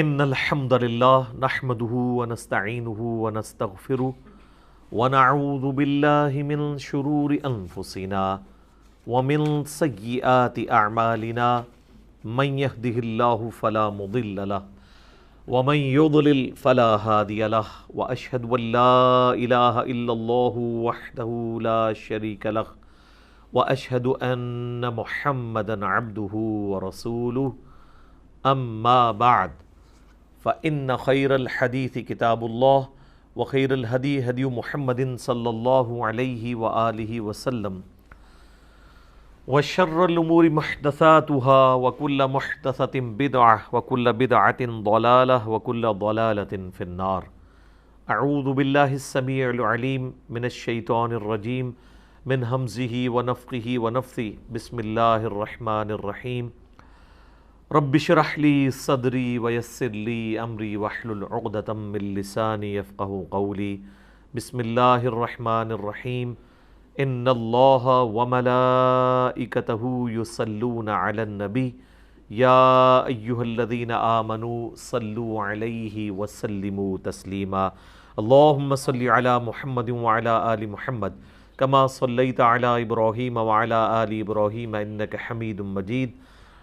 ان الحمد للہ نحمده ونستعینه ونستغفره ونعوذ باللہ من شرور انفسنا ومن سیئات اعمالنا من يهده اللہ فلا مضل له ومن يضلل فلا هادي له واشهد ان لا اله الا الله وحده لا شريك له واشهد ان محمدا عبده ورسوله اما بعد فإن خير الحديث كتاب الله وخير الهدي هدي محمد صلى الله عليه وآله وسلم وشر الأمور محدثاتها وكل محدثة بدعة وكل بدعة ضلالة وكل ضلالة في النار. أعوذ بالله السميع العليم من الشيطان الرجيم من همزه ونفخه ونفثه. بسم الله الرحمن الرحيم. رب اشرح لي صدري ويسر لي امري واحلل عقدة من لساني يفقهوا قولي. بسم الله الرحمن الرحيم. ان الله وملائكته يصلون على النبي يا ايها الذين آمنوا صلوا عليه وسلموا تسليما. اللهم صل على محمد وعلى آل محمد كما صليت على ابراهيم وعلى آل ابراهيم انك حميد مجيد.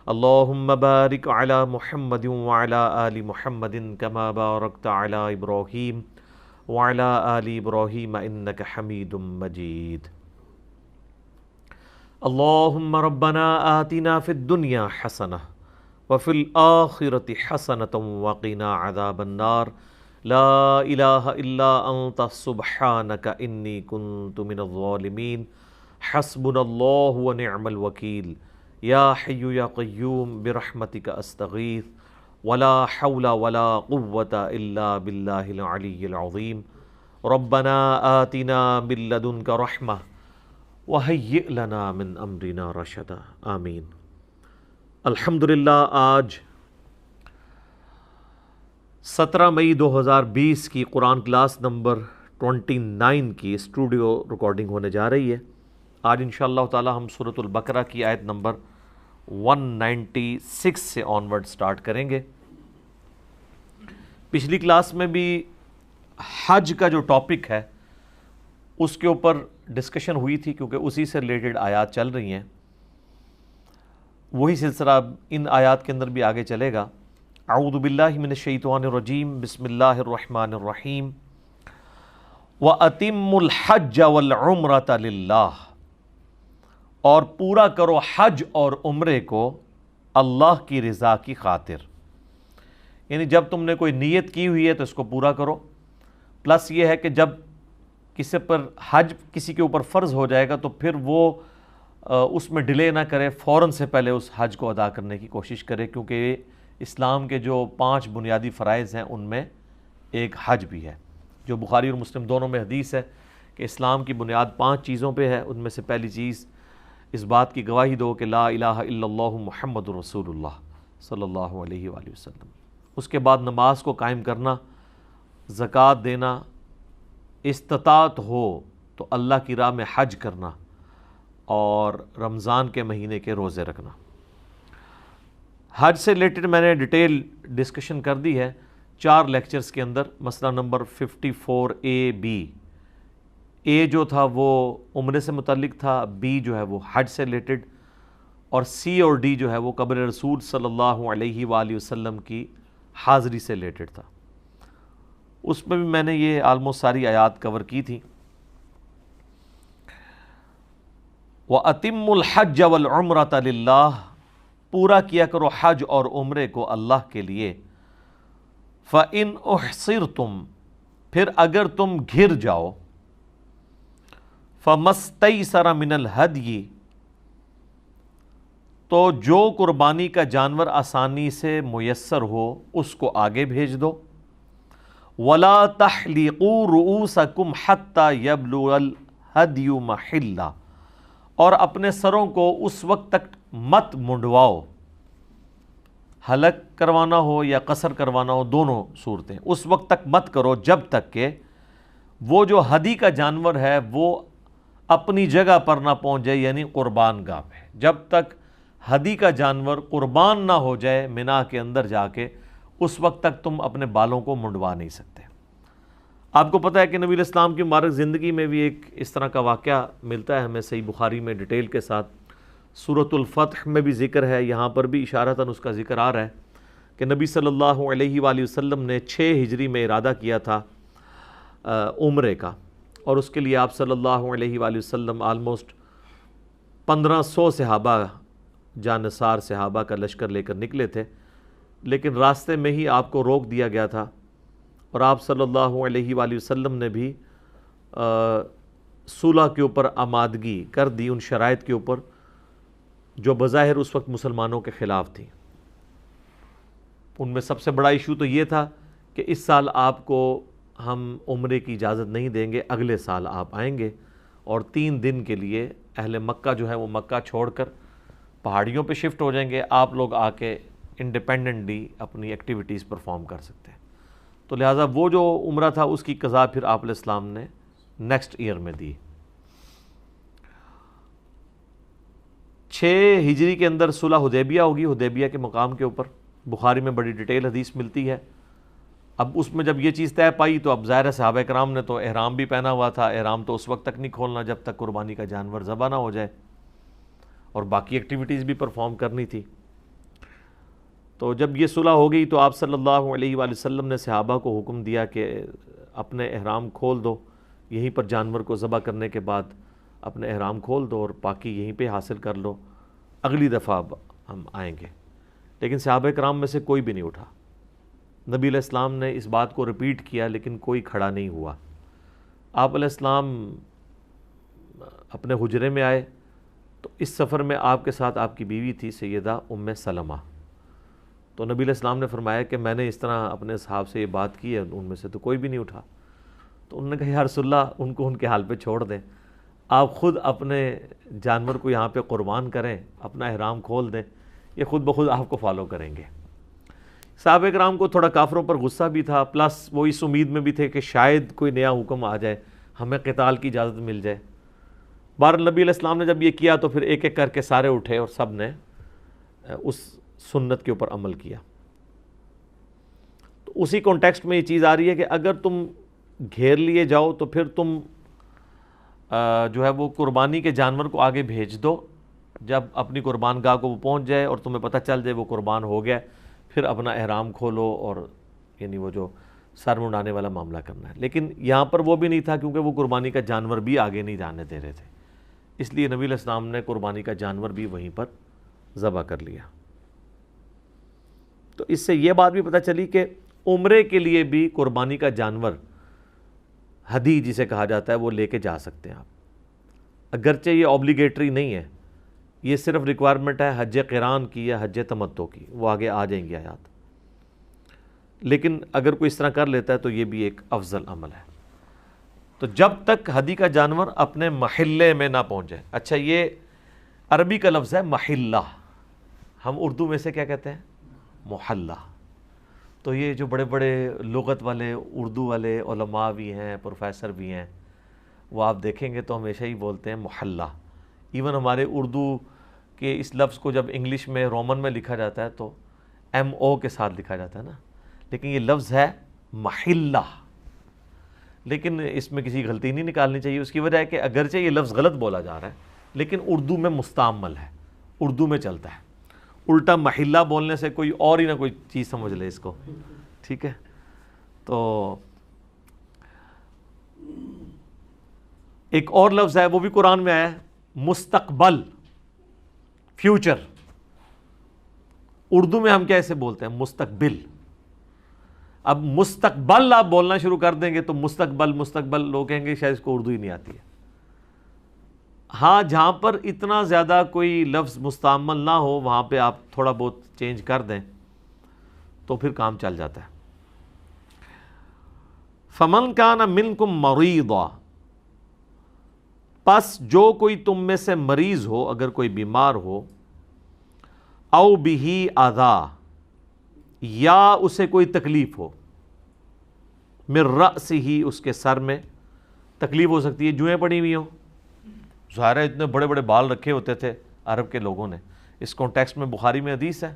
اللهم بارك على محمد وعلى آل محمد كما باركت على إبراهيم وعلى آل إبراهيم إنك حميد مجيد. اللهم ربنا آتنا في الدنيا حسنة وفي الآخرة حسنة وقنا عذاب النار. لا إله إلا أنت سبحانك إني كنت من الظالمين. حسبنا الله ونعم الوكيل. یا حی یا قیوم برحمتک استغیث ولا حول ولا قوة الا باللہ العلی العظیم. ربنا آتنا من لدنک رحمہ وہیئ لنا من امرنا رشدا. آمین. الحمدللہ آج 17 مئی 2020 کی قرآن کلاس نمبر 29 کی اسٹوڈیو ریکارڈنگ ہونے جا رہی ہے. آج انشاءاللہ تعالی ہم سورۃ البقرہ کی آیت نمبر 196 سے آنورڈ سٹارٹ کریں گے. پچھلی کلاس میں بھی حج کا جو ٹاپک ہے اس کے اوپر ڈسکشن ہوئی تھی کیونکہ اسی سے ریلیٹڈ آیات چل رہی ہیں. وہی سلسلہ ان آیات کے اندر بھی آگے چلے گا. اعوذ باللہ من الشیطان الرجیم. بسم اللہ الرحمن الرحیم. وَأَتِمُّ الْحَجَّ وَالْعُمْرَةَ لِلَّهِ. اور پورا کرو حج اور عمرے کو اللہ کی رضا کی خاطر. یعنی جب تم نے کوئی نیت کی ہوئی ہے تو اس کو پورا کرو. پلس یہ ہے کہ جب کسی پر حج کسی کے اوپر فرض ہو جائے گا تو پھر وہ اس میں ڈیلے نہ کرے، فوراً سے پہلے اس حج کو ادا کرنے کی کوشش کرے، کیونکہ اسلام کے جو 5 بنیادی فرائض ہیں ان میں ایک حج بھی ہے، جو بخاری اور مسلم دونوں میں حدیث ہے کہ اسلام کی بنیاد 5 چیزوں پہ ہے. ان میں سے پہلی چیز اس بات کی گواہی دو کہ لا الہ الا اللہ محمد رسول اللہ صلی اللہ علیہ وآلہ وسلم. اس کے بعد نماز کو قائم کرنا، زکوٰۃ دینا، استطاعت ہو تو اللہ کی راہ میں حج کرنا، اور رمضان کے مہینے کے روزے رکھنا. حج سے ریلیٹڈ میں نے ڈیٹیل ڈسکشن کر دی ہے 4 لیکچرز کے اندر. مسئلہ نمبر 54A-B. اے جو تھا وہ عمرے سے متعلق تھا، بی جو ہے وہ حج سے ریلیٹڈ، اور سی اور ڈی جو ہے وہ قبر رسول صلی اللہ علیہ وآلہ وسلم کی حاضری سے ریلیٹڈ تھا. اس میں بھی میں نے یہ آلموسٹ ساری آیات کور کی تھی. وَأَتِمُّ الْحَجَّ وَالْعُمْرَةَ لِلَّهِ. پورا کیا کرو حج اور عمرے کو اللہ کے لیے. فَإِنْ أُحْصِرْتُمْ. پھر اگر تم گھر جاؤ. فَمَسْتَيْسَرَ مِنَ الْهَدْيِ. تو جو قربانی کا جانور آسانی سے میسر ہو اس کو آگے بھیج دو. وَلَا تَحْلِقُوا رُؤُوسَكُمْ حَتَّى يَبْلُغَ الْهَدْيُ مَحِلَّهُ. اور اپنے سروں کو اس وقت تک مت منڈواؤ. حلق کروانا ہو یا قصر کروانا ہو، دونوں صورتیں، اس وقت تک مت کرو جب تک کہ وہ جو ہدی کا جانور ہے وہ اپنی جگہ پر نہ پہنچ جائے، یعنی قربان گاہ پہ. جب تک ہدی کا جانور قربان نہ ہو جائے منا کے اندر جا کے، اس وقت تک تم اپنے بالوں کو منڈوا نہیں سکتے۔ آپ کو پتہ ہے کہ نبی علیہ السلام کی مبارک زندگی میں بھی ایک اس طرح کا واقعہ ملتا ہے ہمیں صحیح بخاری میں ڈیٹیل کے ساتھ، سورۃ الفتح میں بھی ذکر ہے، یہاں پر بھی اشارتاً اس کا ذکر آ رہا ہے کہ نبی صلی اللہ علیہ وآلہ وسلم نے 6 ہجری میں ارادہ کیا تھا عمرے کا، اور اس کے لیے آپ صلی اللہ علیہ وآلہ وسلم آلموسٹ 1500 صحابہ جانثار صحابہ کا لشکر لے کر نکلے تھے، لیکن راستے میں ہی آپ کو روک دیا گیا تھا، اور آپ صلی اللہ علیہ وآلہ وسلم نے بھی صلح کے اوپر آمادگی کر دی ان شرائط کے اوپر جو بظاہر اس وقت مسلمانوں کے خلاف تھی۔ ان میں سب سے بڑا ایشو تو یہ تھا کہ اس سال آپ کو ہم عمرے کی اجازت نہیں دیں گے، اگلے سال آپ آئیں گے، اور 3 دن کے لیے اہل مکہ جو ہے وہ مکہ چھوڑ کر پہاڑیوں پہ شفٹ ہو جائیں گے، آپ لوگ آ کے انڈیپینڈنٹلی اپنی ایکٹیویٹیز پرفارم کر سکتے ہیں۔ تو لہٰذا وہ جو عمرہ تھا اس کی قضا پھر آپ علیہ السلام نے نیکسٹ ایئر میں دی۔ 6 ہجری کے اندر صلح حدیبیہ ہوگی، حدیبیہ کے مقام کے اوپر بخاری میں بڑی ڈیٹیل حدیث ملتی ہے۔ اب اس میں جب یہ چیز طے پائی تو اب ظاہر صحابہ کرام نے تو احرام بھی پہنا ہوا تھا، احرام تو اس وقت تک نہیں کھولنا جب تک قربانی کا جانور ذبح نہ ہو جائے، اور باقی ایکٹیویٹیز بھی پرفارم کرنی تھی۔ تو جب یہ صلح ہو گئی تو آپ صلی اللہ علیہ وآلہ وسلم نے صحابہ کو حکم دیا کہ اپنے احرام کھول دو، یہیں پر جانور کو ذبح کرنے کے بعد اپنے احرام کھول دو اور باقی یہیں پہ حاصل کر لو، اگلی دفعہ ہم آئیں گے۔ لیکن صحابہ کرام میں سے کوئی بھی نہیں اٹھا۔ نبی علیہ السلام نے اس بات کو ریپیٹ کیا لیکن کوئی کھڑا نہیں ہوا۔ آپ علیہ السلام اپنے حجرے میں آئے تو اس سفر میں آپ کے ساتھ آپ کی بیوی تھی سیدہ ام سلمہ، تو نبی علیہ السلام نے فرمایا کہ میں نے اس طرح اپنے صحاب سے یہ بات کی ہے، ان میں سے تو کوئی بھی نہیں اٹھا۔ تو انہوں نے کہا یا رسول اللہ ان کو ان کے حال پہ چھوڑ دیں، آپ خود اپنے جانور کو یہاں پہ قربان کریں، اپنا احرام کھول دیں، یہ خود بخود آپ کو فالو کریں گے۔ صحابہ کرام کو تھوڑا کافروں پر غصہ بھی تھا، پلس وہ اس امید میں بھی تھے کہ شاید کوئی نیا حکم آ جائے، ہمیں قتال کی اجازت مل جائے۔ بہرحال نبی علیہ السلام نے جب یہ کیا تو پھر ایک ایک کر کے سارے اٹھے اور سب نے اس سنت کے اوپر عمل کیا۔ تو اسی کانٹیکسٹ میں یہ چیز آ رہی ہے کہ اگر تم گھیر لیے جاؤ تو پھر تم جو ہے وہ قربانی کے جانور کو آگے بھیج دو، جب اپنی قربان گاہ کو وہ پہنچ جائے اور تمہیں پتہ چل جائے وہ قربان ہو گیا، پھر اپنا احرام کھولو اور یعنی وہ جو سر منڈانے والا معاملہ کرنا ہے۔ لیکن یہاں پر وہ بھی نہیں تھا کیونکہ وہ قربانی کا جانور بھی آگے نہیں جانے دے رہے تھے، اس لیے نبی علیہ السلام نے قربانی کا جانور بھی وہیں پر ذبح کر لیا۔ تو اس سے یہ بات بھی پتہ چلی کہ عمرے کے لیے بھی قربانی کا جانور ہدی جسے کہا جاتا ہے وہ لے کے جا سکتے ہیں آپ، اگرچہ یہ اوبلیگیٹری نہیں ہے، یہ صرف ریکوائرمنٹ ہے حج قران کی یا حج تمتع کی، وہ آگے آ جائیں گی آیات، لیکن اگر کوئی اس طرح کر لیتا ہے تو یہ بھی ایک افضل عمل ہے۔ تو جب تک ہدی کا جانور اپنے محلے میں نہ پہنچے، اچھا یہ عربی کا لفظ ہے محلہ، ہم اردو میں سے کیا کہتے ہیں محلہ۔ تو یہ جو بڑے بڑے لغت والے اردو والے علماء بھی ہیں، پروفیسر بھی ہیں، وہ آپ دیکھیں گے تو ہمیشہ ہی بولتے ہیں محلہ۔ ایون ہمارے اردو کے اس لفظ کو جب انگلش میں رومن میں لکھا جاتا ہے تو MO کے ساتھ لکھا جاتا ہے نا، لیکن یہ لفظ ہے محلہ، لیکن اس میں کسی غلطی نہیں نکالنی چاہیے۔ اس کی وجہ ہے کہ اگرچہ یہ لفظ غلط بولا جا رہا ہے لیکن اردو میں مستعمل ہے، اردو میں چلتا ہے، الٹا محلہ بولنے سے کوئی اور ہی نہ کوئی چیز سمجھ لے اس کو، ٹھیک ہے۔ تو ایک اور لفظ ہے وہ بھی قرآن میں آیا ہے، مستقبل، فیوچر، اردو میں ہم کیا اسے بولتے ہیں مستقبل۔ اب مستقبل آپ بولنا شروع کر دیں گے تو مستقبل لوگ کہیں گے شاید اس کو اردو ہی نہیں آتی ہے۔ ہاں جہاں پر اتنا زیادہ کوئی لفظ مستعمل نہ ہو وہاں پہ آپ تھوڑا بہت چینج کر دیں تو پھر کام چل جاتا ہے۔ فَمَنْ كَانَ مِنْكُمْ مَرِيضًا، پس جو کوئی تم میں سے مریض ہو، اگر کوئی بیمار ہو، او بِهِ اذى، یا اسے کوئی تکلیف ہو، من رأسہ، اس کے سر میں تکلیف ہو سکتی ہے، جوئیں پڑی ہوئی ہوں، ظاہر ہے اتنے بڑے بڑے بال رکھے ہوتے تھے عرب کے لوگوں نے، اس کانٹیکسٹ میں بخاری میں حدیث ہے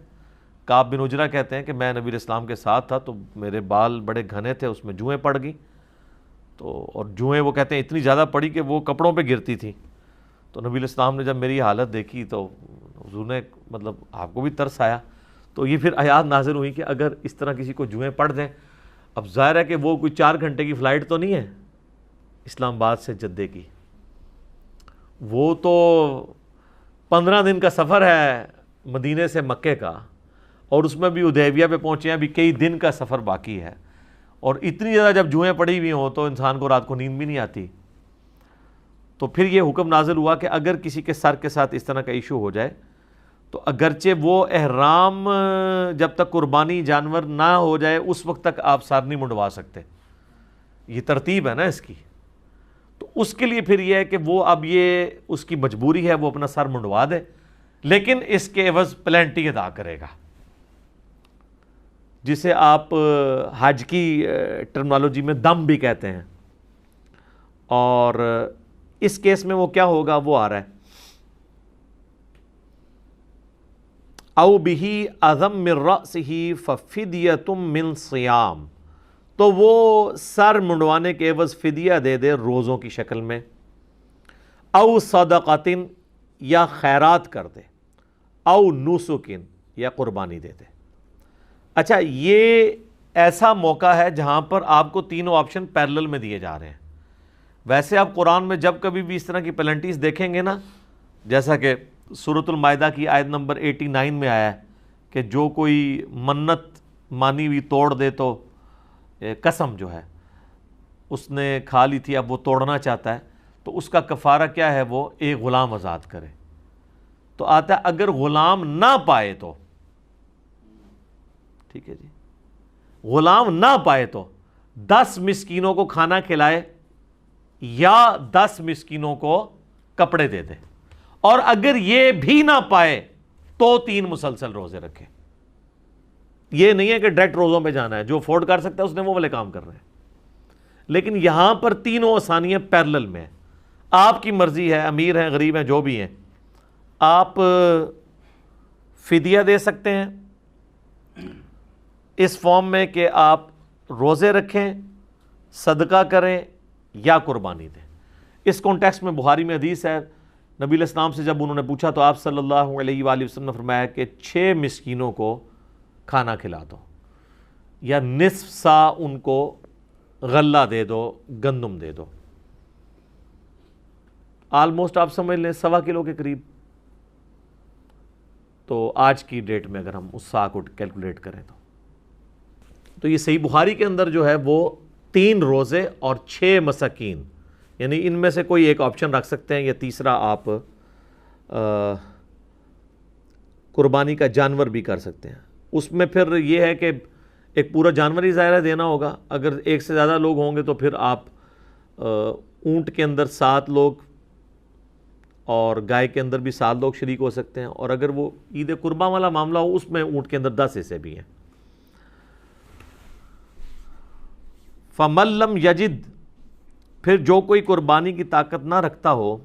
کعب بن عجرہ کہتے ہیں کہ میں نبی علیہ السلام کے ساتھ تھا تو میرے بال بڑے گھنے تھے، اس میں جوئیں پڑ گئیں، تو اور جوئیں وہ کہتے ہیں اتنی زیادہ پڑی کہ وہ کپڑوں پہ گرتی تھیں. تو نبی علیہ السلام نے جب میری حالت دیکھی تو حضور نے مطلب آپ کو بھی ترس آیا. تو یہ پھر آیات نازل ہوئی کہ اگر اس طرح کسی کو جوئیں پڑ جائیں، اب ظاہر ہے کہ وہ کوئی 4 گھنٹے کی فلائٹ تو نہیں ہے اسلام آباد سے جدے کی، وہ تو 15 دن کا سفر ہے مدینے سے مکے کا، اور اس میں بھی حدیبیہ پہ پہنچے ہیں، ابھی کئی دن کا سفر باقی ہے، اور اتنی زیادہ جب جوئیں پڑی ہوئی ہوں تو انسان کو رات کو نیند بھی نہیں آتی. تو پھر یہ حکم نازل ہوا کہ اگر کسی کے سر کے ساتھ اس طرح کا ایشو ہو جائے تو اگرچہ وہ احرام جب تک قربانی جانور نہ ہو جائے اس وقت تک آپ سر نہیں منڈوا سکتے. یہ ترتیب ہے نا اس کی. تو اس کے لیے پھر یہ ہے کہ وہ اب یہ اس کی مجبوری ہے وہ اپنا سر منڈوا دے، لیکن اس کے عوض پلینٹی ادا کرے گا، جسے آپ حج کی ٹرمنالوجی میں دم بھی کہتے ہیں. اور اس کیس میں وہ کیا ہوگا وہ آ رہا ہے او بہی اعظم من رأسہ ففدیۃ من صیام، تو وہ سر منڈوانے کے عوض فدیہ دے دے روزوں کی شکل میں، او صدقۃ یا خیرات کر دے، او نسک یا قربانی دے دے. اچھا یہ ایسا موقع ہے جہاں پر آپ کو تینوں آپشن پیرلل میں دیے جا رہے ہیں. ویسے آپ قرآن میں جب کبھی بھی اس طرح کی پلنٹیز دیکھیں گے نا، جیسا کہ سورۃ المائدہ کی آیت نمبر 89 میں آیا ہے کہ جو کوئی منت مانی ہوئی توڑ دے تو قسم جو ہے اس نے کھا لی تھی اب وہ توڑنا چاہتا ہے تو اس کا کفارہ کیا ہے، وہ ایک غلام آزاد کرے. تو آتا ہے اگر غلام نہ پائے تو، ٹھیک ہے جی، غلام نہ پائے تو 10 مسکینوں کو کھانا کھلائے یا 10 مسکینوں کو کپڑے دے دے، اور اگر یہ بھی نہ پائے تو 3 مسلسل روزے رکھے. یہ نہیں ہے کہ ڈائریکٹ روزوں پہ جانا ہے، جو افورڈ کر سکتا ہے اس نے وہ والے کام کر رہے ہیں. لیکن یہاں پر تینوں آسانیاں پیرلل میں ہیں. آپ کی مرضی ہے، امیر ہیں غریب ہیں جو بھی ہیں، آپ فدیہ دے سکتے ہیں اس فارم میں کہ آپ روزے رکھیں، صدقہ کریں یا قربانی دیں. اس کانٹیکسٹ میں بخاری میں حدیث ہے، نبی علیہ السلام سے جب انہوں نے پوچھا تو آپ صلی اللہ علیہ وآلہ وسلم نے فرمایا کہ 6 مسکینوں کو کھانا کھلا دو، یا نصف سا ان کو غلہ دے دو، گندم دے دو. آلموسٹ آپ سمجھ لیں 1.25 کلو کے قریب. تو آج کی ڈیٹ میں اگر ہم اس سا کو کیلکولیٹ کریں تو یہ صحیح بخاری کے اندر جو ہے وہ 3 روزے اور 6 مساکین، یعنی ان میں سے کوئی ایک آپشن رکھ سکتے ہیں، یا تیسرا آپ قربانی کا جانور بھی کر سکتے ہیں. اس میں پھر یہ ہے کہ ایک پورا جانور ہی ظاہر دینا ہوگا. اگر ایک سے زیادہ لوگ ہوں گے تو پھر آپ اونٹ کے اندر 7 لوگ اور گائے کے اندر بھی 7 لوگ شریک ہو سکتے ہیں، اور اگر وہ عید قرباں والا معاملہ ہو اس میں اونٹ کے اندر 10 حصے بھی ہیں. فَمَن لَّمْ يَجِدْ، پھر جو کوئی قربانی کی طاقت نہ رکھتا ہو،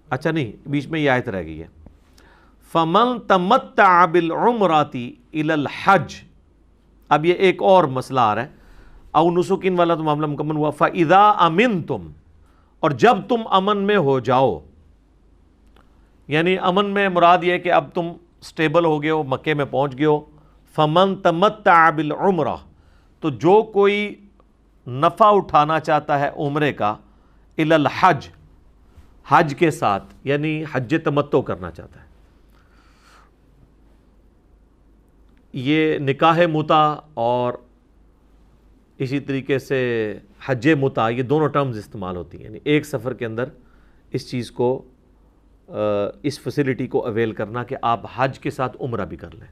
اچھا نہیں بیچ میں یہ آیت رہ گئی ہے، فَمَن تَمَتَّعَ بِالْعُمْرَةِ إِلَى الْحَجِّ. اب یہ ایک اور مسئلہ آ رہا ہے، او نسکین والا تو معاملہ مکمل ہوا. فَإِذَا أَمِنْتُمْ، اور جب تم امن میں ہو جاؤ، یعنی امن میں مراد یہ کہ اب تم سٹیبل ہو گئے ہو، مکے میں پہنچ گئے ہو. فَمَن تَمَتَّعَ بِالْعُمْرَةِ، تو جو کوئی نفع اٹھانا چاہتا ہے عمرے کا، إِلَى الْحَجِّ، حج کے ساتھ، یعنی حج تمتع کرنا چاہتا ہے. یہ نکاح متع اور اسی طریقے سے حج متع، یہ دونوں ٹرمز استعمال ہوتی ہیں، یعنی ایک سفر کے اندر اس چیز کو، اس فیسلٹی کو اویل کرنا کہ آپ حج کے ساتھ عمرہ بھی کر لیں.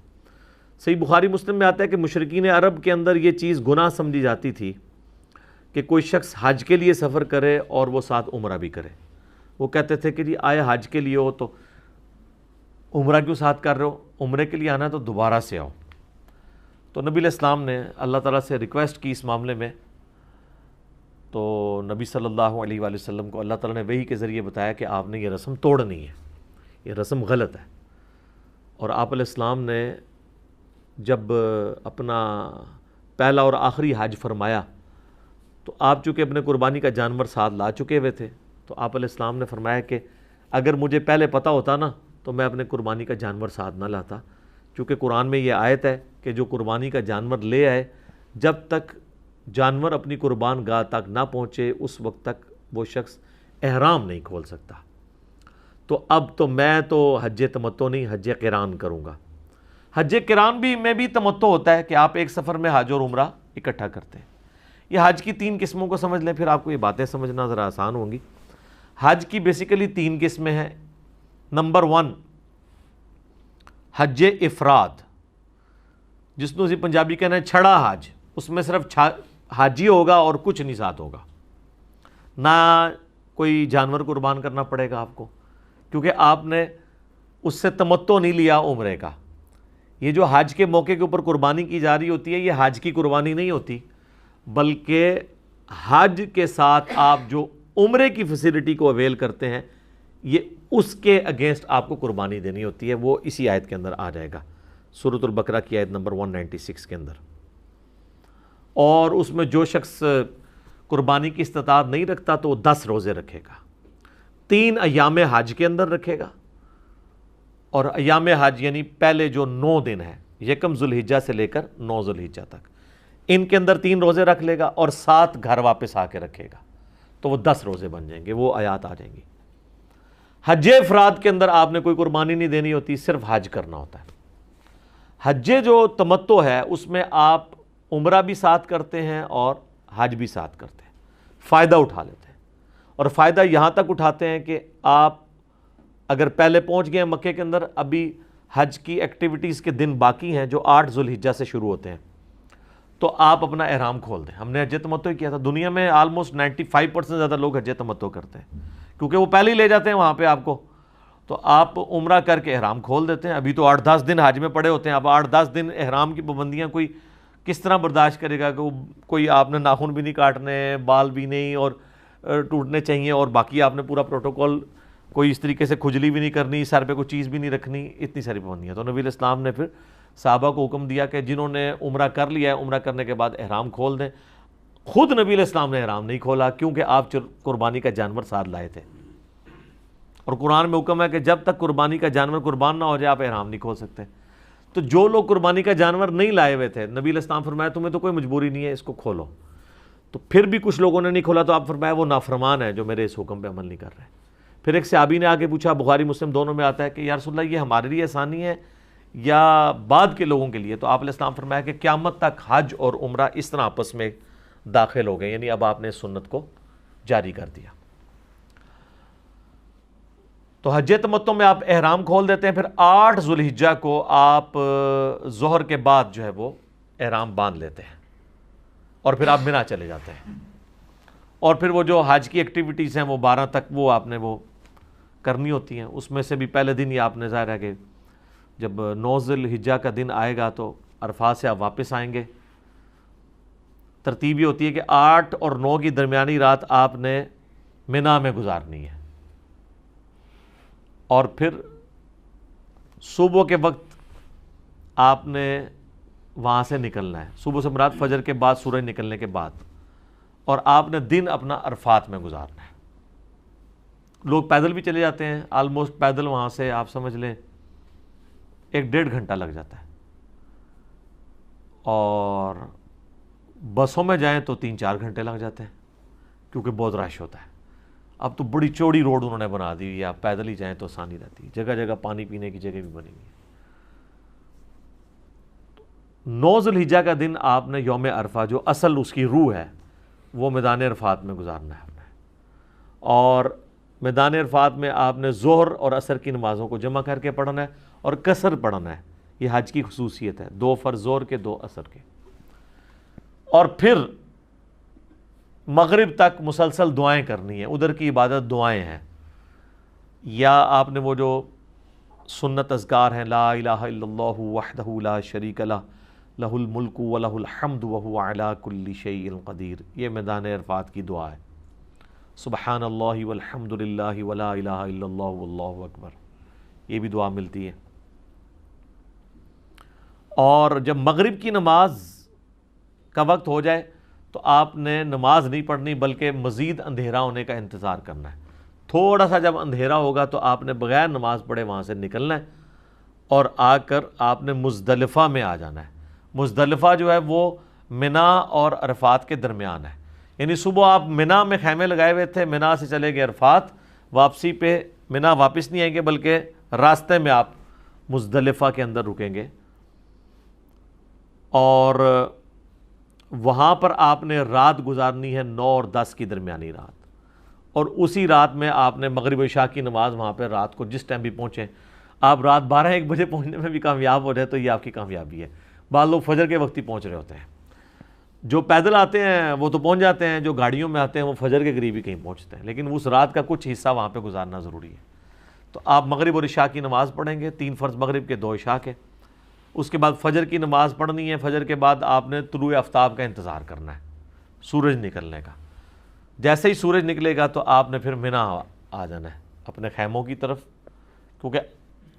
صحیح بخاری مسلم میں آتا ہے کہ مشرکین عرب کے اندر یہ چیز گناہ سمجھی جاتی تھی کہ کوئی شخص حج کے لیے سفر کرے اور وہ ساتھ عمرہ بھی کرے. وہ کہتے تھے کہ جی آئے حج کے لیے ہو تو عمرہ کیوں ساتھ کر رہے ہو، عمرے کے لیے آنا تو دوبارہ سے آؤ. تو نبی علیہ السلام نے اللہ تعالیٰ سے ریکویسٹ کی اس معاملے میں، تو نبی صلی اللہ علیہ وآلہ وسلم کو اللہ تعالیٰ نے وحی کے ذریعے بتایا کہ آپ نے یہ رسم توڑنی ہے، یہ رسم غلط ہے. اور آپ علیہ السلام نے جب اپنا پہلا اور آخری حج فرمایا تو آپ چونکہ اپنے قربانی کا جانور ساتھ لا چکے ہوئے تھے، تو آپ علیہ السلام نے فرمایا کہ اگر مجھے پہلے پتہ ہوتا نا تو میں اپنے قربانی کا جانور ساتھ نہ لاتا، چونکہ قرآن میں یہ آیت ہے کہ جو قربانی کا جانور لے آئے جب تک جانور اپنی قربان گاہ تک نہ پہنچے اس وقت تک وہ شخص احرام نہیں کھول سکتا۔ تو اب تو میں تو حج تمتع نہیں، حج قران کروں گا۔ حج قران میں بھی تمتع ہوتا ہے کہ آپ ایک سفر میں حج اور عمرہ اکٹھا کرتے ہیں۔ یہ حج کی 3 قسموں کو سمجھ لیں، پھر آپ کو یہ باتیں سمجھنا ذرا آسان ہوں گی۔ حج کی بیسیکلی 3 قسمیں ہیں۔ نمبر 1 حج افراد، جس کو اسی پنجابی کہنا ہے چھڑا حج، اس میں صرف حاجی ہوگا اور کچھ نہیں ساتھ ہوگا، نہ کوئی جانور قربان کرنا پڑے گا آپ کو، کیونکہ آپ نے اس سے تمتع نہیں لیا عمرے کا۔ یہ جو حج کے موقع کے اوپر قربانی کی جا رہی ہوتی ہے یہ حج کی قربانی نہیں ہوتی، بلکہ حج کے ساتھ آپ جو عمرے کی فیسلٹی کو اویل کرتے ہیں یہ اس کے اگینسٹ آپ کو قربانی دینی ہوتی ہے۔ وہ اسی آیت کے اندر آ جائے گا، سورۃ البقرہ کی آیت نمبر 196 کے اندر۔ اور اس میں جو شخص قربانی کی استطاعت نہیں رکھتا تو وہ 10 روزے رکھے گا، 3 ایام حج کے اندر رکھے گا، اور ایام حج یعنی پہلے جو 9 دن ہیں، یکم ذوالحجہ سے لے کر 9 ذوالحجہ تک، ان کے اندر 3 روزے رکھ لے گا اور 7 گھر واپس آ کے رکھے گا، تو وہ 10 روزے بن جائیں گے، وہ آیات آ جائیں گی۔ حج افراد کے اندر آپ نے کوئی قربانی نہیں دینی ہوتی، صرف حج کرنا ہوتا ہے۔ حج جو تمتع ہے اس میں آپ عمرہ بھی ساتھ کرتے ہیں اور حج بھی ساتھ کرتے ہیں، فائدہ اٹھا لیتے ہیں، اور فائدہ یہاں تک اٹھاتے ہیں کہ آپ اگر پہلے پہنچ گئے ہیں مکے کے اندر، ابھی حج کی ایکٹیویٹیز کے دن باقی ہیں جو 8 ذوالحجہ سے شروع ہوتے ہیں، تو آپ اپنا احرام کھول دیں۔ ہم نے حج تمتع کیا تھا، دنیا میں آلموسٹ 95% زیادہ لوگ حج تمتع کرتے ہیں، کیونکہ وہ پہلے ہی لے جاتے ہیں وہاں پہ آپ کو، تو آپ عمرہ کر کے احرام کھول دیتے ہیں۔ ابھی تو 8-10 دن حج میں پڑے ہوتے ہیں، اب 8-10 دن احرام کی پابندیاں کوئی کس طرح برداشت کرے گا کہ کوئی آپ نے ناخن بھی نہیں کاٹنے، بال بھی نہیں اور ٹوٹنے چاہیے، اور باقی آپ نے پورا پروٹوکول، کوئی اس طریقے سے کھجلی بھی نہیں کرنی، سر پہ کوئی چیز بھی نہیں رکھنی، اتنی ساری پابندیاں۔ تو نبی علیہ السلام نے پھر صحابہ کو حکم دیا کہ جنہوں نے عمرہ کر لیا ہے عمرہ کرنے کے بعد احرام کھول دیں۔ خود نبی علیہ السلام نے احرام نہیں کھولا کیونکہ آپ قربانی کا جانور ساتھ لائے تھے، اور قرآن میں حکم ہے کہ جب تک قربانی کا جانور قربان نہ ہو جائے آپ احرام نہیں کھول سکتے۔ تو جو لوگ قربانی کا جانور نہیں لائے ہوئے تھے، نبی علیہ السلام فرمایا تمہیں تو کوئی مجبوری نہیں ہے، اس کو کھولو۔ تو پھر بھی کچھ لوگوں نے نہیں کھولا، تو آپ فرمایا وہ نافرمان ہے جو میرے اس حکم پہ عمل نہیں کر رہے۔ پھر ایک صحابی نے آگے پوچھا، بخاری مسلم دونوں میں آتا ہے کہ یا رسول اللہ یہ ہمارے لیے آسانی ہے یا بعد کے لوگوں کے لیے؟ تو آپ علیہ السلام فرمایا کہ قیامت تک حج اور عمرہ اس طرح آپس میں داخل ہو گئے، یعنی اب آپ نے سنت کو جاری کر دیا۔ تو حج تمتع میں آپ احرام کھول دیتے ہیں، پھر 8 ذوالحجہ کو آپ ظہر کے بعد جو ہے وہ احرام باندھ لیتے ہیں، اور پھر آپ منی چلے جاتے ہیں، اور پھر وہ جو حج کی ایکٹیویٹیز ہیں وہ 12 تک وہ آپ نے وہ کرنی ہوتی ہیں۔ اس میں سے بھی پہلے دن ہی آپ نے ظاہر ہے کہ جب 9 ذوالحجہ کا دن آئے گا تو عرفات سے آپ واپس آئیں گے۔ ترتیب یہ ہوتی ہے کہ 8 اور 9 کی درمیانی رات آپ نے منی میں گزارنی ہے، اور پھر صبح کے وقت آپ نے وہاں سے نکلنا ہے، صبح سے مراد فجر کے بعد، سورج نکلنے کے بعد، اور آپ نے دن اپنا عرفات میں گزارنا ہے۔ لوگ پیدل بھی چلے جاتے ہیں، آلموسٹ پیدل وہاں سے آپ سمجھ لیں 1-1.5 گھنٹہ لگ جاتا ہے، اور بسوں میں جائیں تو 3-4 گھنٹے لگ جاتے ہیں کیونکہ بہت رش ہوتا ہے۔ اب تو بڑی چوڑی روڈ انہوں نے بنا دی ہوئی ہے، آپ پیدل ہی جائیں تو آسانی رہتی ہے، جگہ جگہ پانی پینے کی جگہ بھی بنی ہوئی ہے۔ 9 ذوالحجہ کا دن آپ نے یوم عرفہ جو اصل اس کی روح ہے وہ میدان عرفات میں گزارنا ہے آپ نے، اور میدان عرفات میں آپ نے ظہر اور عصر کی نمازوں کو جمع کر کے پڑھنا ہے اور قصر پڑھنا ہے۔ یہ حج کی خصوصیت ہے، 2 فرض ظہر کے 2 عصر کے، اور پھر مغرب تک مسلسل دعائیں کرنی ہیں۔ ادھر کی عبادت دعائیں ہیں، یا آپ نے وہ جو سنت اذکار ہیں، لا الہ الا اللہ وحدہ لا شریک لہ لہ الملک ولہ الحمد وہو علی کل شیء قدیر، یہ میدان عرفات کی دعا ہے۔ سبحان اللہ والحمد للہ ولا الہ الا اللہ واللہ اکبر، یہ بھی دعا ملتی ہے۔ اور جب مغرب کی نماز کا وقت ہو جائے تو آپ نے نماز نہیں پڑھنی بلکہ مزید اندھیرا ہونے کا انتظار کرنا ہے. تھوڑا سا جب اندھیرا ہوگا تو آپ نے بغیر نماز پڑھے وہاں سے نکلنا ہے اور آ کر آپ نے مزدلفہ میں آ جانا ہے. مزدلفہ جو ہے وہ منا اور عرفات کے درمیان ہے. یعنی صبح آپ منا میں خیمے لگائے ہوئے تھے, منا سے چلے گئے عرفات, واپسی پہ منا واپس نہیں آئیں گے بلکہ راستے میں آپ مزدلفہ کے اندر رکیں گے, اور وہاں پر آپ نے رات گزارنی ہے 9 اور 10 کی درمیانی رات, اور اسی رات میں آپ نے مغرب و عشاء کی نماز وہاں پہ رات کو جس ٹائم بھی پہنچیں, آپ رات 12-1 بجے پہنچنے میں بھی کامیاب ہو جائے تو یہ آپ کی کامیابی ہے. بعض لوگ فجر کے وقت ہی پہنچ رہے ہوتے ہیں, جو پیدل آتے ہیں وہ تو پہنچ جاتے ہیں, جو گاڑیوں میں آتے ہیں وہ فجر کے قریب ہی کہیں پہنچتے ہیں, لیکن اس رات کا کچھ حصہ وہاں پہ گزارنا ضروری ہے. تو آپ مغرب اور عشاء کی نماز پڑھیں گے, 3 فرض مغرب کے 2 عشاء کے. اس کے بعد فجر کی نماز پڑھنی ہے. فجر کے بعد آپ نے طلوع آفتاب کا انتظار کرنا ہے, سورج نکلنے کا. جیسے ہی سورج نکلے گا تو آپ نے پھر منا آ جانا ہے اپنے خیموں کی طرف, کیونکہ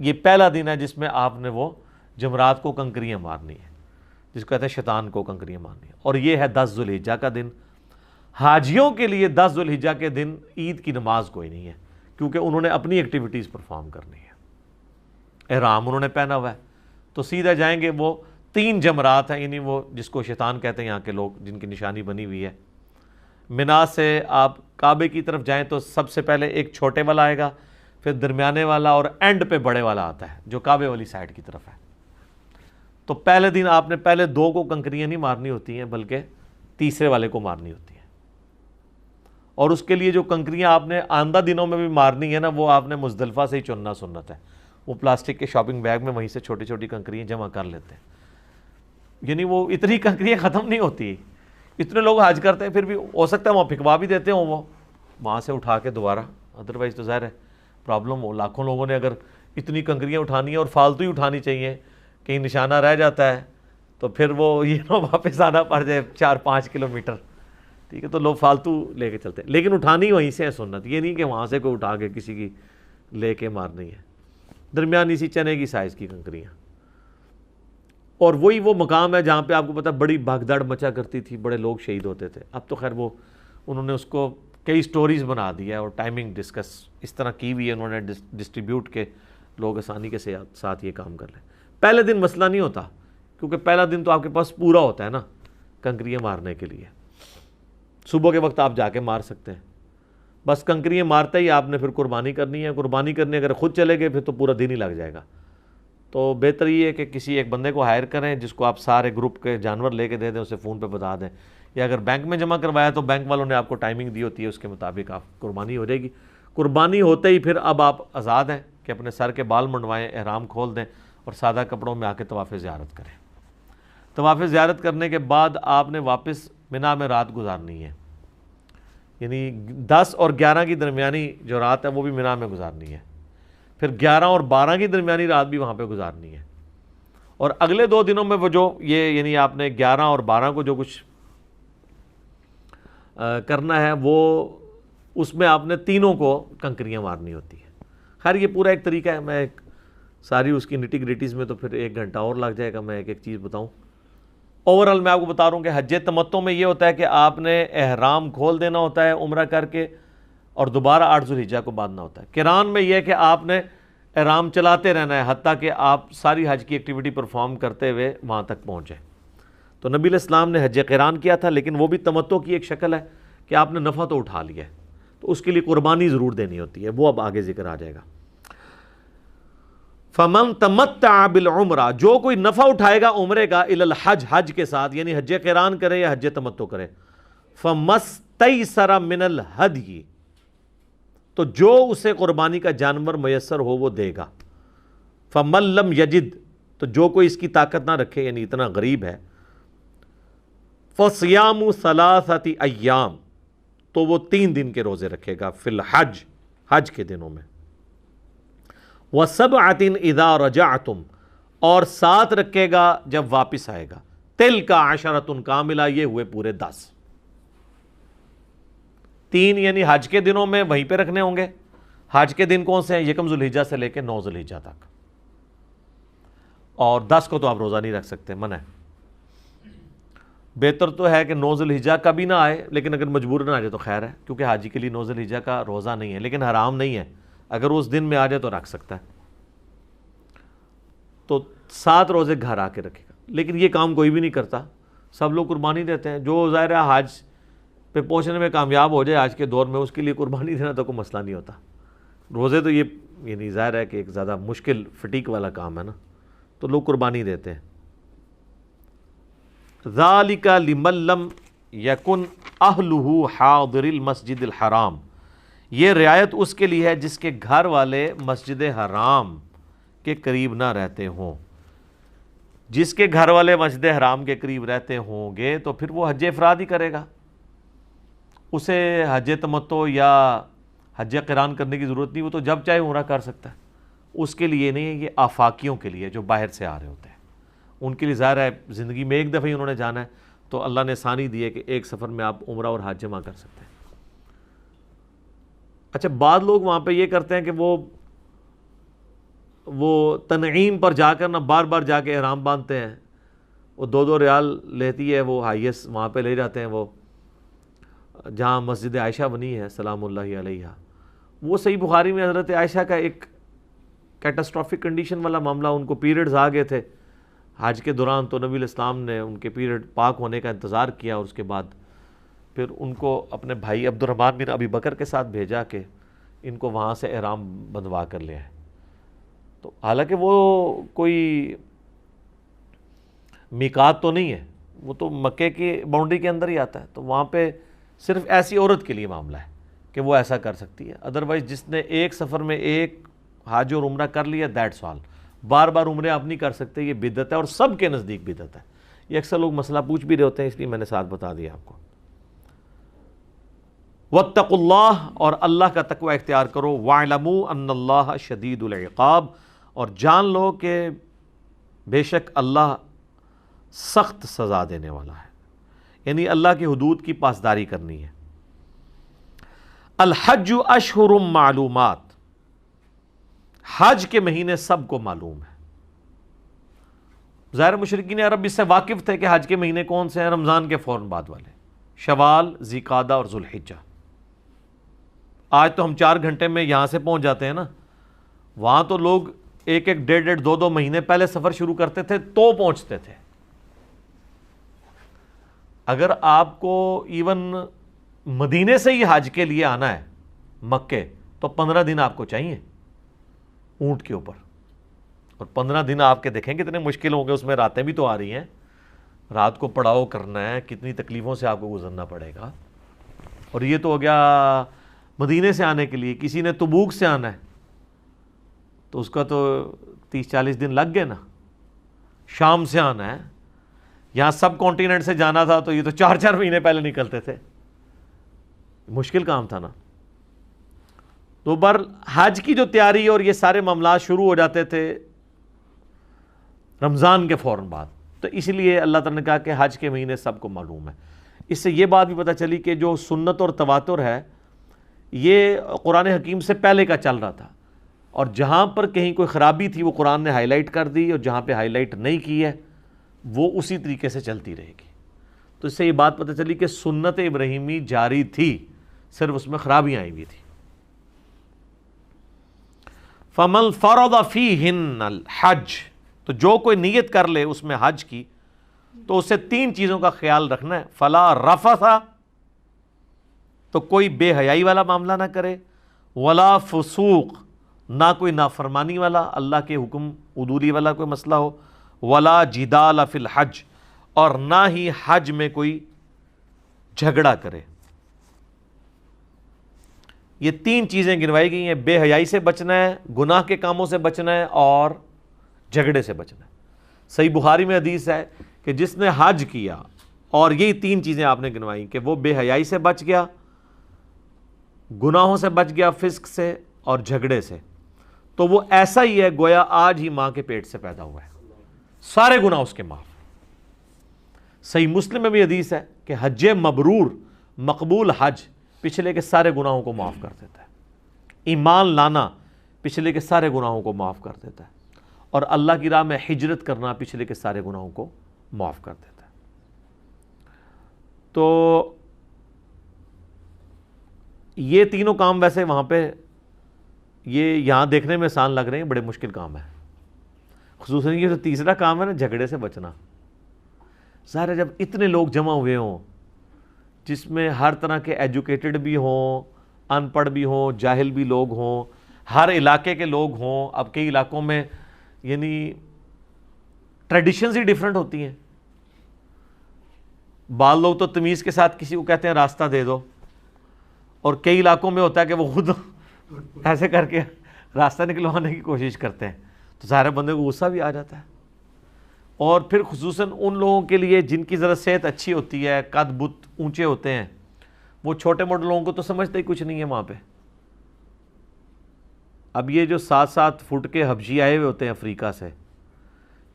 یہ پہلا دن ہے جس میں آپ نے وہ جمرات کو کنکریاں مارنی ہے, جس کو کہتے ہیں شیطان کو کنکریاں مارنی ہے. اور یہ ہے 10 ذو الحجہ کا دن. حاجیوں کے لیے 10 ذو الحجہ کے دن عید کی نماز کوئی نہیں ہے, کیونکہ انہوں نے اپنی ایکٹیویٹیز پرفارم کرنی ہے. احرام انہوں نے پہنا ہوا ہے تو سیدھا جائیں گے. وہ 3 جمرات ہیں, یعنی وہ جس کو شیطان کہتے ہیں یہاں کے لوگ, جن کی نشانی بنی ہوئی ہے. منا سے آپ کعبے کی طرف جائیں تو سب سے پہلے ایک چھوٹے والا آئے گا, پھر درمیانے والا, اور اینڈ پہ بڑے والا آتا ہے جو کعبے والی سائڈ کی طرف ہے. تو پہلے دن آپ نے پہلے 2 کو کنکریاں نہیں مارنی ہوتی ہیں بلکہ تیسرے والے کو مارنی ہوتی ہیں. اور اس کے لیے جو کنکریاں آپ نے آئندہ دنوں میں بھی مارنی ہے نا, وہ آپ نے مزدلفہ سے ہی چننا سنت ہے. وہ پلاسٹک کے شاپنگ بیگ میں وہیں سے چھوٹی چھوٹی کنکریاں جمع کر لیتے ہیں. یعنی وہ اتنی کنکریاں ختم نہیں ہوتی, اتنے لوگ حج کرتے ہیں پھر بھی ہو سکتا ہے وہاں پھکوا بھی دیتے ہوں وہ وہاں سے اٹھا کے دوبارہ, ادروائز تو ظاہر ہے پرابلم ہو. لاکھوں لوگوں نے اگر اتنی کنکریاں اٹھانی ہیں اور فالتو ہی اٹھانی چاہیے, کہیں نشانہ رہ جاتا ہے تو پھر وہ یہ نہ واپس آنا پڑ جائے 4-5 کلومیٹر, ٹھیک ہے, تو لوگ فالتو لے کے چلتے ہیں. لیکن اٹھانی وہیں سے ہے سنت, یہ نہیں کہ وہاں سے کوئی اٹھا کے کسی کی لے کے مارنی ہے. درمیانی سی چنے کی سائز کی کنکریاں. اور وہی وہ مقام ہے جہاں پہ آپ کو پتہ بڑی بھگدڑ مچا کرتی تھی, بڑے لوگ شہید ہوتے تھے. اب تو خیر وہ انہوں نے اس کو کئی سٹوریز بنا دی ہے اور ٹائمنگ ڈسکس اس طرح کی ہوئی ہے انہوں نے ڈسٹریبیوٹ کے لوگ آسانی کے ساتھ یہ کام کر لیں. پہلے دن مسئلہ نہیں ہوتا کیونکہ پہلا دن تو آپ کے پاس پورا ہوتا ہے نا کنکریاں مارنے کے لیے. صبح کے وقت آپ جا کے مار سکتے ہیں, بس کنکریاں مارتے ہی آپ نے پھر قربانی کرنی ہے. قربانی کرنے اگر خود چلے گئے پھر تو پورا دن ہی لگ جائے گا. تو بہتر یہ ہے کہ کسی ایک بندے کو ہائر کریں جس کو آپ سارے گروپ کے جانور لے کے دے دیں, اسے فون پہ بتا دیں, یا اگر بینک میں جمع کروایا تو بینک والوں نے آپ کو ٹائمنگ دی ہوتی ہے, اس کے مطابق آپ قربانی ہو جائے گی. قربانی ہوتے ہی پھر اب آپ آزاد ہیں کہ اپنے سر کے بال منڈوائیں, احرام کھول دیں اور سادہ کپڑوں میں آ کے طواف زیارت کریں. طواف زیارت کرنے کے بعد آپ نے واپس منا میں رات گزارنی ہے, یعنی 10 اور 11 کی درمیانی جو رات ہے وہ بھی منا میں گزارنی ہے. پھر 11 اور 12 کی درمیانی رات بھی وہاں پہ گزارنی ہے. اور اگلے 2 دنوں میں وہ جو یہ یعنی آپ نے 11 اور 12 کو جو کچھ کرنا ہے وہ اس میں آپ نے تینوں کو کنکریاں مارنی ہوتی ہے. خیر یہ پورا ایک طریقہ ہے, میں ساری اس کی نٹی گریٹیز میں تو پھر 1 گھنٹہ اور لگ جائے گا, میں ایک ایک چیز بتاؤں. اوورال میں آپ کو بتا رہا ہوں کہ حج تمتع میں یہ ہوتا ہے کہ آپ نے احرام کھول دینا ہوتا ہے عمرہ کر کے اور دوبارہ 8 ذو الحجہ کو باندھنا ہوتا ہے. قران میں یہ ہے کہ آپ نے احرام چلاتے رہنا ہے حتیٰ کہ آپ ساری حج کی ایکٹیویٹی پرفارم کرتے ہوئے وہاں تک پہنچے. تو نبی علیہ السلام نے حج قران کیا تھا, لیکن وہ بھی تمتع کی ایک شکل ہے کہ آپ نے نفع تو اٹھا لیا ہے, تو اس کے لیے قربانی ضرور دینی ہوتی ہے, وہ اب آگے ذکر آ جائے گا. فمن تمتع بالعمرہ, جو کوئی نفع اٹھائے گا عمرے کا, الی الحج, حج کے ساتھ, یعنی حج قران کرے یا حج تمتع کرے, فمستیسر من الہدی, تو جو اسے قربانی کا جانور میسر ہو وہ دے گا. فمن لم یجد, تو جو کوئی اس کی طاقت نہ رکھے یعنی اتنا غریب ہے, فصیام 3 ایام, تو وہ 3 دن کے روزے رکھے گا, فی الحج, حج کے دنوں میں. وَسَبْعَةٍ اِذَا رَجَعْتُمْ, اور 7 رکھے گا جب واپس آئے گا. تِلْکَ عَشَرَةٌ کاملہ, یہ ہوئے پورے 10. 3 یعنی حج کے دنوں میں وہیں پہ رکھنے ہوں گے. حج کے دن کون سے ہیں؟ 1 ذو الحجہ سے لے کے 9 ذو الحجہ تک. اور 10 کو تو آپ روزہ نہیں رکھ سکتے، منع ہے۔ بہتر تو ہے کہ 9 ذی الحجہ کا بھی نہ آئے، لیکن اگر مجبور نہ آ جائے تو خیر ہے، کیونکہ حاجی کے لیے 9 ذی الحجہ کا روزہ نہیں ہے، لیکن حرام نہیں ہے، اگر اس دن میں آ جائے تو رکھ سکتا ہے، تو 7 روزے گھر آ کے رکھے گا۔ لیکن یہ کام کوئی بھی نہیں کرتا، سب لوگ قربانی دیتے ہیں، جو ظاہر ہے حج پہ پہنچنے میں کامیاب ہو جائے آج کے دور میں، اس کے لیے قربانی دینا تو کوئی مسئلہ نہیں ہوتا۔ روزے تو یہ یعنی ظاہر ہے کہ ایک زیادہ مشکل فٹیک والا کام ہے نا، تو لوگ قربانی دیتے ہیں۔ ذالک لمن لم یکن اہلہ حاضر المسجد الحرام، یہ رعایت اس کے لیے ہے جس کے گھر والے مسجد حرام کے قریب نہ رہتے ہوں۔ جس کے گھر والے مسجد حرام کے قریب رہتے ہوں گے تو پھر وہ حج افراد ہی کرے گا، اسے حج تمتع یا حج قران کرنے کی ضرورت نہیں، وہ تو جب چاہے عمرہ کر سکتا ہے۔ اس کے لیے نہیں ہے، یہ آفاقیوں کے لیے جو باہر سے آ رہے ہوتے ہیں، ان کے لیے ظاہر ہے زندگی میں ایک دفعہ ہی انہوں نے جانا ہے، تو اللہ نے آسانی دی ہے کہ ایک سفر میں آپ عمرہ اور حج جمع کر سکتے ہیں۔ اچھا، بعض لوگ وہاں پہ یہ کرتے ہیں کہ وہ تنعیم پر جا کر نہ بار بار جا کے احرام باندھتے ہیں، وہ 2 ریال لیتی ہے وہ ہائیسٹ، وہاں پہ لے جاتے ہیں، وہ جہاں مسجد عائشہ بنی ہے سلام اللہ علیہ، وہ صحیح بخاری میں حضرت عائشہ کا ایک کیٹاسٹرافک کنڈیشن والا معاملہ، ان کو پیریڈز آ گئے تھے حج کے دوران، تو نبی علیہ السلام نے ان کے پیریڈ پاک ہونے کا انتظار کیا، اور اس کے بعد پھر ان کو اپنے بھائی عبد الرحمن بن ابی بکر کے ساتھ بھیجا کہ ان کو وہاں سے احرام بندھوا کر لے آئے۔ تو حالانکہ وہ کوئی میقات تو نہیں ہے، وہ تو مکے کی باؤنڈری کے اندر ہی آتا ہے، تو وہاں پہ صرف ایسی عورت کے لیے معاملہ ہے کہ وہ ایسا کر سکتی ہے، ادروائز جس نے ایک سفر میں ایک حج اور عمرہ کر لیا دیٹس آل، بار بار عمرے آپ نہیں کر سکتے، یہ بدعت ہے، اور سب کے نزدیک بدعت ہے۔ یہ اکثر لوگ مسئلہ پوچھ بھی رہے ہوتے ہیں، اس لیے میں نے ساتھ بتا دیا آپ کو۔ واتقوا اللہ، اور اللہ کا تقوی اختیار کرو، واعلموا ان اللہ شدید العقاب، اور جان لو کہ بے شک اللہ سخت سزا دینے والا ہے، یعنی اللہ کی حدود کی پاسداری کرنی ہے۔ الحج اشہر معلومات، حج کے مہینے سب کو معلوم ہے۔ ظاہر مشرکین عرب اس سے واقف تھے کہ حج کے مہینے کون سے ہیں، رمضان کے فوراً بعد والے، شوال، ذیقعدہ اور ذوالحجہ۔ آج تو ہم 4 گھنٹے میں یہاں سے پہنچ جاتے ہیں نا، وہاں تو لوگ 1-1 ڈیڑھ 2-2 مہینے پہلے سفر شروع کرتے تھے تو پہنچتے تھے۔ اگر آپ کو ایون مدینے سے ہی حج کے لیے آنا ہے مکے، تو 15 دن آپ کو چاہیے اونٹ کے اوپر، اور 15 دن آپ کے دیکھیں کتنے مشکل ہوں گے، اس میں راتیں بھی تو آ رہی ہیں، رات کو پڑاؤ کرنا ہے، کتنی تکلیفوں سے آپ کو گزرنا پڑے گا۔ اور یہ تو ہو گیا مدینے سے آنے کے لیے، کسی نے تبوک سے آنا ہے تو اس کا تو 30-40 دن لگ گئے نا، شام سے آنا ہے، یہاں سب کانٹیننٹ سے جانا تھا تو یہ تو 4-4 مہینے پہلے نکلتے تھے، مشکل کام تھا نا۔ تو حج کی جو تیاری اور یہ سارے معاملات شروع ہو جاتے تھے رمضان کے فوراً بعد، تو اس لیے اللہ تعالیٰ نے کہا کہ حج کے مہینے سب کو معلوم ہے۔ اس سے یہ بات بھی پتہ چلی کہ جو سنت اور تواتر ہے یہ قرآن حکیم سے پہلے کا چل رہا تھا، اور جہاں پر کہیں کوئی خرابی تھی وہ قرآن نے ہائی لائٹ کر دی، اور جہاں پہ ہائی لائٹ نہیں کی ہے وہ اسی طریقے سے چلتی رہے گی۔ تو اس سے یہ بات پتہ چلی کہ سنت ابراہیمی جاری تھی، صرف اس میں خرابیاں آئی ہوئی تھی۔ فَمَنْ فَرَضَ فِيهِنَّ الْحَجْ، تو جو کوئی نیت کر لے اس میں حج کی، تو اسے 3 چیزوں کا خیال رکھنا ہے۔ فَلَا رَفَثَ، تو کوئی بے حیائی والا معاملہ نہ کرے، وَلَا فُسُوق، نہ کوئی نافرمانی والا، اللہ کے حکم عدولی والا کوئی مسئلہ ہو، وَلَا جِدَالَ فِي الْحَجْ، اور نہ ہی حج میں کوئی جھگڑا کرے۔ یہ 3 چیزیں گنوائی گئی ہیں، بے حیائی سے بچنا ہے، گناہ کے کاموں سے بچنا ہے، اور جھگڑے سے بچنا ہے۔ صحیح بخاری میں حدیث ہے کہ جس نے حج کیا اور یہی 3 چیزیں آپ نے گنوائی کہ وہ بے حیائی سے بچ گیا، گناہوں سے بچ گیا، فسق سے اور جھگڑے سے، تو وہ ایسا ہی ہے گویا آج ہی ماں کے پیٹ سے پیدا ہوا ہے، سارے گناہ اس کے معاف۔ صحیح مسلم میں بھی حدیث ہے کہ حج مبرور، مقبول حج پچھلے کے سارے گناہوں کو معاف کر دیتا ہے، ایمان لانا پچھلے کے سارے گناہوں کو معاف کر دیتا ہے، اور اللہ کی راہ میں ہجرت کرنا پچھلے کے سارے گناہوں کو معاف کر دیتا ہے۔ تو یہ تینوں کام ویسے وہاں پہ یہ یہاں دیکھنے میں آسان لگ رہے ہیں، بڑے مشکل کام ہے، خصوصاً یہ جو تیسرا کام ہے نا، جھگڑے سے بچنا۔ ظاہر ہے جب اتنے لوگ جمع ہوئے ہوں جس میں ہر طرح کے ایجوکیٹڈ بھی ہوں، ان پڑھ بھی ہوں، جاہل بھی لوگ ہوں، ہر علاقے کے لوگ ہوں، اب کئی علاقوں میں یعنی ٹریڈیشنز ہی ڈیفرنٹ ہوتی ہیں، بعض لوگ تو تمیز کے ساتھ کسی کو کہتے ہیں راستہ دے دو، اور کئی علاقوں میں ہوتا ہے کہ وہ خود ایسے کر کے راستہ نکلوانے کی کوشش کرتے ہیں، تو ظاہر بندے کو غصہ بھی آ جاتا ہے۔ اور پھر خصوصاً ان لوگوں کے لیے جن کی ذرا صحت اچھی ہوتی ہے، قد بت اونچے ہوتے ہیں، وہ چھوٹے موٹے لوگوں کو تو سمجھتے ہی کچھ نہیں ہے وہاں پہ۔ اب یہ جو 7-7 فٹ کے حبشی آئے ہوئے ہوتے ہیں افریقہ سے،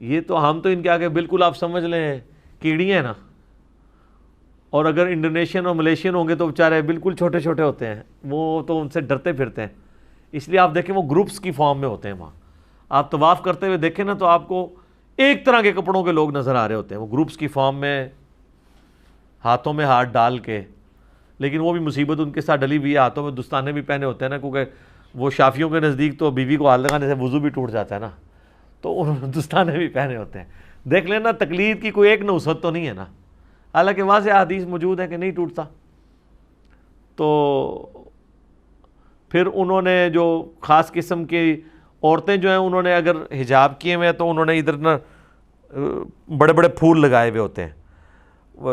یہ تو ہم تو ان کے آگے بالکل آپ سمجھ لیں کیڑیاں ہیں نا، اور اگر انڈونیشین اور ملیشین ہوں گے تو بیچارے بالکل چھوٹے چھوٹے ہوتے ہیں، وہ تو ان سے ڈرتے پھرتے ہیں۔ اس لیے آپ دیکھیں وہ گروپس کی فارم میں ہوتے ہیں وہاں، آپ طواف کرتے ہوئے دیکھیں نا تو آپ کو ایک طرح کے کپڑوں کے لوگ نظر آ رہے ہوتے ہیں، وہ گروپس کی فارم میں ہاتھوں میں ہاتھ ڈال کے، لیکن وہ بھی مصیبت ان کے ساتھ ڈلی ہوئی ہے، ہاتھوں میں دستانے بھی پہنے ہوتے ہیں نا، کیونکہ وہ شافیوں کے نزدیک تو بیوی کو ہاتھ لگانے سے وضو بھی ٹوٹ جاتا ہے نا، تو انہوں نے دستانے بھی پہنے ہوتے ہیں۔ دیکھ لینا تقلید کی کوئی ایک نوست تو نہیں ہے نا، حالانکہ واضح حدیث موجود ہے کہ نہیں ٹوٹتا۔ تو پھر انہوں نے جو خاص قسم کی عورتیں جو ہیں انہوں نے اگر حجاب کیے ہوئے ہیں تو انہوں نے ادھر نا بڑے بڑے پھول لگائے ہوئے ہوتے ہیں،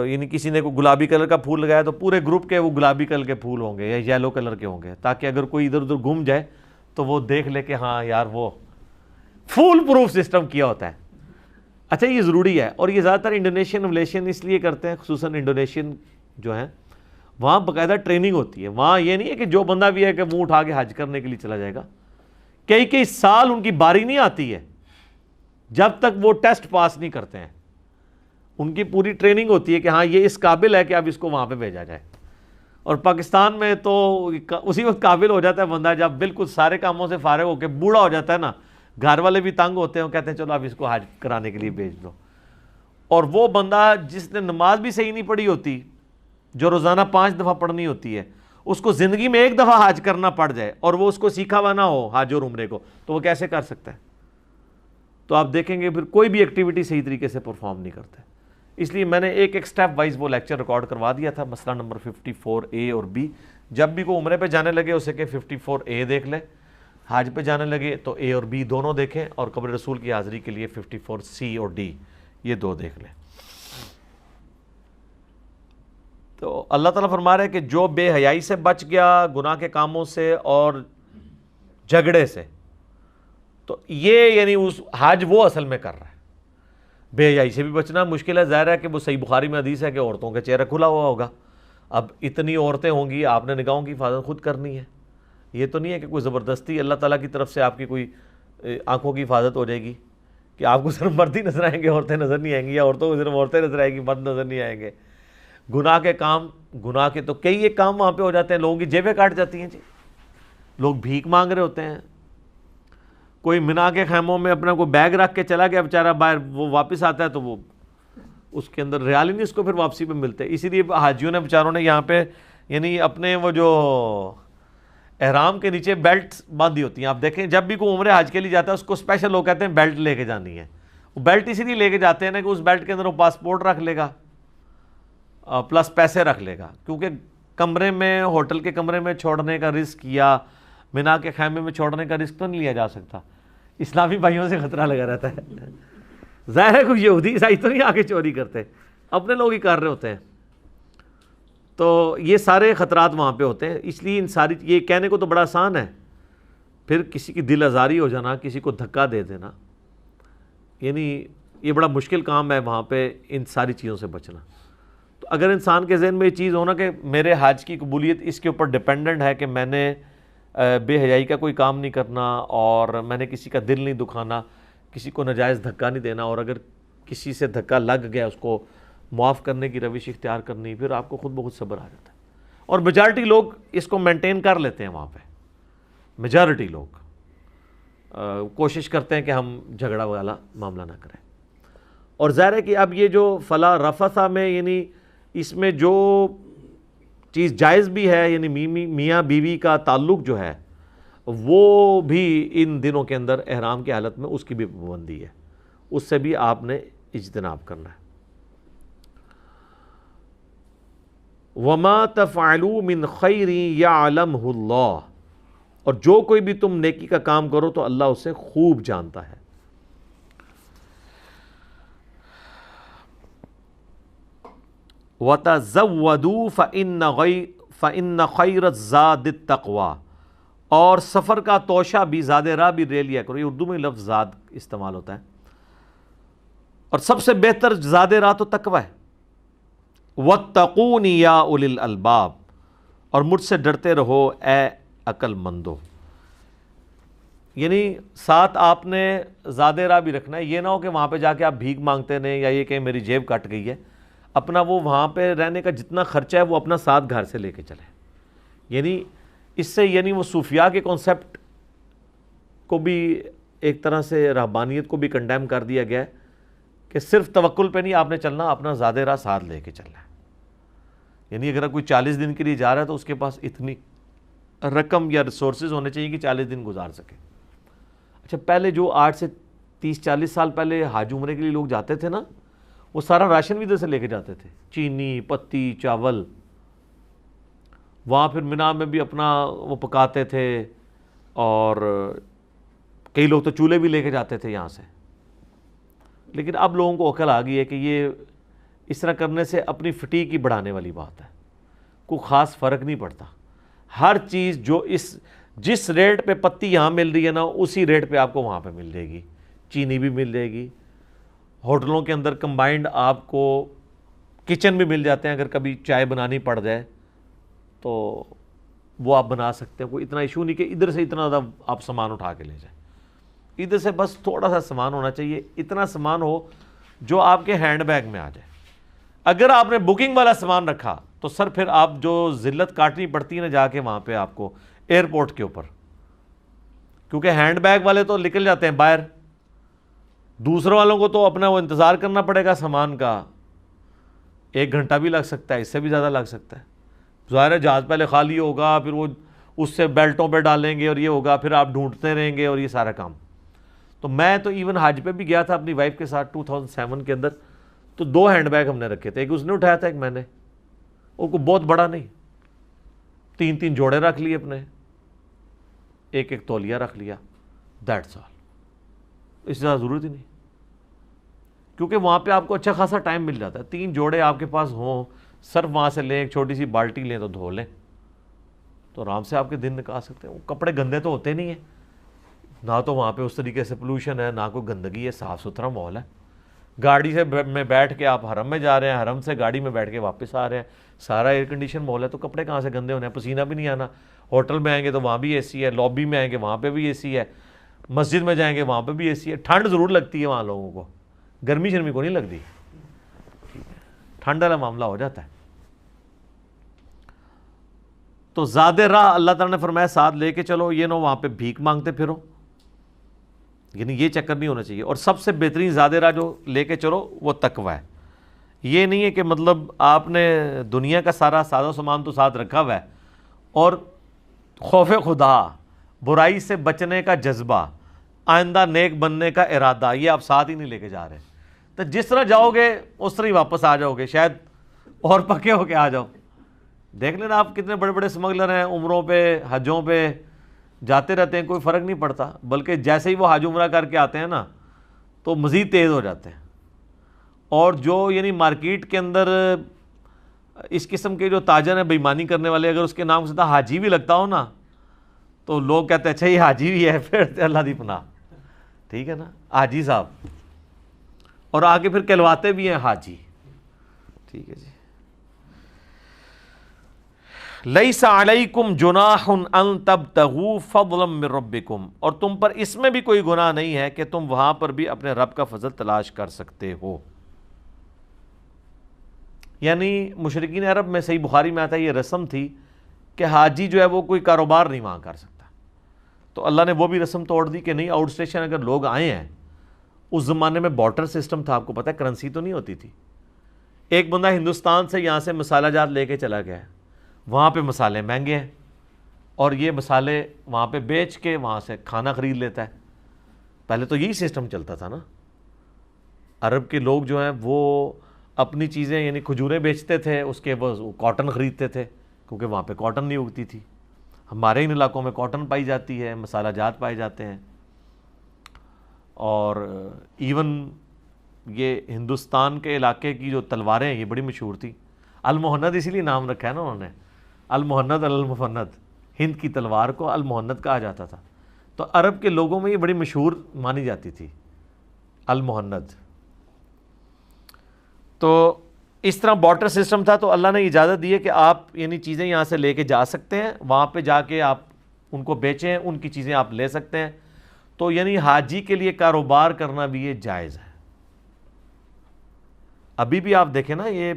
یعنی کسی نے کوئی گلابی کلر کا پھول لگایا تو پورے گروپ کے وہ گلابی کلر کے پھول ہوں گے یا یلو کلر کے ہوں گے، تاکہ اگر کوئی ادھر ادھر گم جائے تو وہ دیکھ لے کہ ہاں یار وہ فول پروف سسٹم کیا ہوتا ہے۔ اچھا یہ ضروری ہے، اور یہ زیادہ تر انڈونیشین ملیشین اس لیے کرتے ہیں، خصوصاً انڈونیشین جو ہیں وہاں باقاعدہ ٹریننگ ہوتی ہے، وہاں یہ نہیں ہے کہ جو بندہ بھی ہے کہ منہ اٹھا کے حج کرنے کے لیے چلا جائے گا، کئی سال ان کی باری نہیں آتی ہے جب تک وہ ٹیسٹ پاس نہیں کرتے ہیں، ان کی پوری ٹریننگ ہوتی ہے کہ ہاں یہ اس قابل ہے کہ اب اس کو وہاں پہ بھیجا جائے۔ اور پاکستان میں تو اسی وقت قابل ہو جاتا ہے بندہ جب بالکل سارے کاموں سے فارغ ہو کے بوڑھا ہو جاتا ہے نا، گھر والے بھی تنگ ہوتے ہیں، کہتے ہیں چلو اب اس کو حج کرانے کے لیے بھیج دو۔ اور وہ بندہ جس نے نماز بھی صحیح نہیں پڑھی ہوتی، جو روزانہ 5 دفعہ پڑھنی ہوتی ہے، اس کو زندگی میں 1 دفعہ حج کرنا پڑ جائے اور وہ اس کو سیکھا ہوا نہ ہو حج اور عمرے کو، تو وہ کیسے کر سکتا ہے؟ تو آپ دیکھیں گے پھر کوئی بھی ایکٹیویٹی صحیح طریقے سے پرفارم نہیں کرتے۔ اس لیے میں نے ایک سٹیپ وائز وہ لیکچر ریکارڈ کروا دیا تھا، مسئلہ نمبر 54A اور B، جب بھی کوئی عمرے پہ جانے لگے اسے کہ 54A دیکھ لے، حج پہ جانے لگے تو A اور B دونوں دیکھیں، اور قبر رسول کی حاضری کے لیے 54C اور D یہ 2 دیکھ لیں۔ تو اللہ تعالیٰ فرما رہے ہیں کہ جو بے حیائی سے بچ گیا، گناہ کے کاموں سے اور جھگڑے سے، تو یہ یعنی اس حج وہ اصل میں کر رہا ہے۔ بے حیائی سے بھی بچنا مشکل ہے، ظاہر ہے کہ وہ صحیح بخاری میں حدیث ہے کہ عورتوں کا چہرہ کھلا ہوا ہوگا، اب اتنی عورتیں ہوں گی، آپ نے نگاہوں کی حفاظت خود کرنی ہے، یہ تو نہیں ہے کہ کوئی زبردستی اللہ تعالیٰ کی طرف سے آپ کی کوئی آنکھوں کی حفاظت ہو جائے گی کہ آپ کو صرف مرد ہی نظر آئیں گے، عورتیں نظر نہیں آئیں گی، یا عورتوں کو صرف عورتیں نظر آئیں گی، مرد نظر نہیں آئیں گے۔ گناہ کے کام، گناہ کے تو کئی ایک کام وہاں پہ ہو جاتے ہیں، لوگوں کی جیبیں کاٹ جاتی ہیں جی، لوگ بھیک مانگ رہے ہوتے ہیں، کوئی منا کے خیموں میں اپنا کوئی بیگ رکھ کے چلا گیا بیچارہ باہر، وہ واپس آتا ہے تو وہ اس کے اندر ریال ہی نہیں اس کو پھر واپسی پہ ملتے۔ اسی لیے حاجیوں نے بیچاروں نے یہاں پہ یعنی اپنے وہ جو احرام کے نیچے بیلٹ باندھی ہوتی ہیں، آپ دیکھیں جب بھی کوئی عمرے حج کے لیے جاتا ہے اس کو اسپیشل لوگ کہتے ہیں بیلٹ لے کے جانی ہے، وہ بیلٹ اسی لیے لے کے جاتے ہیں نا کہ اس بیلٹ کے اندر وہ پاسپورٹ رکھ لے گا پلس پیسے رکھ لے گا، کیونکہ کمرے میں، ہوٹل کے کمرے میں چھوڑنے کا رسک یا منا کے خیمے میں چھوڑنے کا رسک تو نہیں لیا جا سکتا، اسلامی بھائیوں سے خطرہ لگا رہتا ہے۔ ظاہر ہے کوئی یہودی عیسائی تو نہیں آگے چوری کرتے، اپنے لوگ ہی کر رہے ہوتے ہیں، تو یہ سارے خطرات وہاں پہ ہوتے ہیں۔ اس لیے ان ساری یہ کہنے کو تو بڑا آسان ہے، پھر کسی کی دل آزاری ہو جانا، کسی کو دھکا دے دینا، یعنی یہ بڑا مشکل کام ہے وہاں پہ ان ساری چیزوں سے بچنا۔ تو اگر انسان کے ذہن میں یہ چیز ہونا کہ میرے حج کی قبولیت اس کے اوپر ڈیپینڈنٹ ہے کہ میں نے بے حیائی کا کوئی کام نہیں کرنا، اور میں نے کسی کا دل نہیں دکھانا، کسی کو ناجائز دھکا نہیں دینا، اور اگر کسی سے دھکا لگ گیا اس کو معاف کرنے کی روش اختیار کرنی، پھر آپ کو خود بخود صبر آ جاتا ہے۔ اور میجارٹی لوگ اس کو مینٹین کر لیتے ہیں وہاں پہ، میجارٹی لوگ کوشش کرتے ہیں کہ ہم جھگڑا والا معاملہ نہ کریں. اور ظاہر ہے کہ اب یہ جو فلا رفثا میں یعنی اس میں جو چیز جائز بھی ہے، یعنی میاں بیوی کا تعلق جو ہے وہ بھی ان دنوں کے اندر احرام کی حالت میں اس کی بھی پابندی ہے، اس سے بھی آپ نے اجتناب کرنا ہے. وَمَا تَفْعَلُوا مِنْ خَيْرٍ يَعْلَمْهُ اللَّهُ، اور جو کوئی بھی تم نیکی کا کام کرو تو اللہ اسے خوب جانتا ہے. وَتَزَوَّدُوا فَإِنَّ خَيْرَ الزَّادِ التَّقْوَى، اور سفر کا توشہ بھی، زاد راہ بھی لے لیا کرو. یہ اردو میں لفظ زاد استعمال ہوتا ہے، اور سب سے بہتر زاد راہ تو تقوی ہے. وَاتَّقُونِ يَا أُولِي الْأَلْبَابِ، اور مجھ سے ڈرتے رہو اے عقل مندو. یعنی ساتھ آپ نے زاد راہ بھی رکھنا ہے. یہ نہ ہو کہ وہاں پہ جا کے آپ بھیک مانگتے رہیں یا یہ کہ میری جیب کٹ گئی ہے. اپنا وہ وہاں پہ رہنے کا جتنا خرچہ ہے وہ اپنا ساتھ گھر سے لے کے چلیں. یعنی اس سے یعنی وہ صوفیاء کے کانسیپٹ کو بھی ایک طرح سے رہبانیت کو بھی کنڈیم کر دیا گیا ہے کہ صرف توکل پہ نہیں آپ نے چلنا، اپنا زاد راہ ساتھ لے کے چلنا ہے. یعنی اگر کوئی 40 دن کے لیے جا رہا ہے تو اس کے پاس اتنی رقم یا ریسورسز ہونے چاہیے کہ 40 دن گزار سکے. اچھا، پہلے جو 8 سے 30-40 سال پہلے حج عمرے کے لیے لوگ جاتے تھے نا، وہ سارا راشن بھی ادھر سے لے کے جاتے تھے، چینی، پتی، چاول. وہاں پھر مینا میں بھی اپنا وہ پکاتے تھے، اور کئی لوگ تو چولہے بھی لے کے جاتے تھے یہاں سے. لیکن اب لوگوں کو عقل آ گئی ہے کہ یہ اس طرح کرنے سے اپنی فٹیگ کی بڑھانے والی بات ہے. کوئی خاص فرق نہیں پڑتا. ہر چیز جو جس ریٹ پہ پتی یہاں مل رہی ہے نا، اسی ریٹ پہ آپ کو وہاں پہ مل جائے گی. چینی بھی مل جائے گی. ہوٹلوں کے اندر کمبائنڈ آپ کو کچن بھی مل جاتے ہیں. اگر کبھی چائے بنانی پڑ جائے تو وہ آپ بنا سکتے ہیں. کوئی اتنا ایشو نہیں کہ ادھر سے اتنا زیادہ آپ سامان اٹھا کے لے جائیں. ادھر سے بس تھوڑا سا سامان ہونا چاہیے، اتنا سامان ہو جو آپ کے ہینڈ بیگ میں آ جائے. اگر آپ نے بکنگ والا سامان رکھا تو سر پھر آپ جو ذلت کاٹنی پڑتی ہے نا جا کے وہاں پہ آپ کو ایئرپورٹ کے اوپر، کیونکہ ہینڈ بیگ والے تو نکل جاتے ہیں باہر. دوسرے والوں کو تو اپنا وہ انتظار کرنا پڑے گا سامان کا. 1 گھنٹہ بھی لگ سکتا ہے، اس سے بھی زیادہ لگ سکتا ہے. ظاہر ہے جہاز پہلے خالی ہوگا، پھر وہ اس سے بیلٹوں پہ ڈالیں گے اور یہ ہوگا، پھر آپ ڈھونڈتے رہیں گے اور یہ سارا کام. تو میں تو ایون حج پہ بھی گیا تھا اپنی وائف کے ساتھ 2007 کے اندر، تو 2 ہینڈ بیگ ہم نے رکھے تھے. ایک اس نے اٹھایا تھا، ایک میں نے. وہ کو بہت بڑا نہیں، 3 جوڑے رکھ لیے اپنے، ایک تولیہ رکھ لیا. That's all. اس سے زیادہ ضرورت ہی نہیں، کیونکہ وہاں پہ آپ کو اچھا خاصا ٹائم مل جاتا ہے. 3 جوڑے آپ کے پاس ہوں، صرف وہاں سے لیں، ایک چھوٹی سی بالٹی لیں تو دھو لیں، تو آرام سے آپ کے دن نکال سکتے ہیں. وہ کپڑے گندے تو ہوتے نہیں ہیں، نہ تو وہاں پہ اس طریقے سے پولوشن ہے، نہ کوئی گندگی ہے، صاف ستھرا ماحول ہے. گاڑی سے میں بیٹھ کے آپ حرم میں جا رہے ہیں، حرم سے گاڑی میں بیٹھ کے واپس آ رہے ہیں، سارا ایئر کنڈیشن ماحول ہے، تو کپڑے کہاں سے گندے ہونے ہیں؟ پسینہ بھی نہیں آنا. ہوٹل میں آئیں گے تو وہاں بھی اے سی ہے، لابی میں آئیں گے وہاں پہ بھی اے سی ہے، مسجد میں جائیں گے وہاں پہ بھی اے سی ہے. ٹھنڈ ضرور لگتی ہے وہاں لوگوں کو، گرمی شرمی کو نہیں لگتی. ٹھنڈ والا معاملہ ہو جاتا ہے. تو زاد راہ اللہ تعالیٰ نے فرمایا ساتھ لے کے چلو. یہ نہ وہاں پہ بھیک مانگتے پھرو، یعنی یہ چکر نہیں ہونا چاہیے. اور سب سے بہترین زاد راہ جو لے کے چلو وہ تقوی ہے. یہ نہیں ہے کہ مطلب آپ نے دنیا کا سارا ساز و سامان تو ساتھ رکھا ہوا ہے، اور خوف خدا، برائی سے بچنے کا جذبہ، آئندہ نیک بننے کا ارادہ، یہ آپ ساتھ ہی نہیں لے کے جا رہے. تو جس طرح جاؤ گے اس طرح ہی واپس آ جاؤ گے، شاید اور پکے ہو کے آ جاؤ. دیکھ لینا آپ کتنے بڑے بڑے اسمگلر ہیں، عمروں پہ حجوں پہ جاتے رہتے ہیں، کوئی فرق نہیں پڑتا. بلکہ جیسے ہی وہ حج عمرہ کر کے آتے ہیں نا تو مزید تیز ہو جاتے ہیں. اور جو یعنی مارکیٹ کے اندر اس قسم کے جو تاجر ہیں، بےایمانی کرنے والے، اگر اس کے نام سے حاجی بھی لگتا ہو نا تو لوگ کہتے ہیں اچھا یہ حاجی بھی ہے، پھر اللہ دی پناہ. ٹھیک ہے نا، حاجی صاحب، اور آگے پھر کہلواتے بھی ہیں حاجی. ٹھیک ہے جی. لیس علیکم جناح ان تبتغوا فضلا من ربکم، اور تم پر اس میں بھی کوئی گناہ نہیں ہے کہ تم وہاں پر بھی اپنے رب کا فضل تلاش کر سکتے ہو. یعنی مشرکین عرب میں، صحیح بخاری میں آتا ہے، یہ رسم تھی کہ حاجی جو ہے وہ کوئی کاروبار نہیں وہاں کر سکتا. تو اللہ نے وہ بھی رسم توڑ دی کہ نہیں، آؤٹ اسٹیشن اگر لوگ آئے ہیں، اس زمانے میں بارٹر سسٹم تھا، آپ کو پتہ ہے کرنسی تو نہیں ہوتی تھی. ایک بندہ ہندوستان سے یہاں سے مسالہ جات لے کے چلا گیا ہے، وہاں پہ مسالے مہنگے ہیں اور یہ مسالے وہاں پہ بیچ کے وہاں سے کھانا خرید لیتا ہے. پہلے تو یہی سسٹم چلتا تھا نا. عرب کے لوگ جو ہیں وہ اپنی چیزیں یعنی کھجوریں بیچتے تھے، اس کے وہ کاٹن خریدتے تھے کیونکہ وہاں پہ کاٹن نہیں اگتی تھی. ہمارے ان علاقوں میں کاٹن پائی جاتی ہے، مسالہ جات پائے جاتے ہیں. اور ایون یہ ہندوستان کے علاقے کی جو تلواریں ہیں یہ بڑی مشہور تھی. المہند اسی لیے نام رکھا ہے نا انہوں نے، المہند المفند، ہند کی تلوار کو المہند کہا جاتا تھا. تو عرب کے لوگوں میں یہ بڑی مشہور مانی جاتی تھی المہند. تو اس طرح بارٹر سسٹم تھا. تو اللہ نے اجازت دی ہے کہ آپ یعنی چیزیں یہاں سے لے کے جا سکتے ہیں، وہاں پہ جا کے آپ ان کو بیچیں، ان کی چیزیں آپ لے سکتے ہیں. تو یعنی حاجی کے لیے کاروبار کرنا بھی یہ جائز ہے. ابھی بھی آپ دیکھیں نا، یہ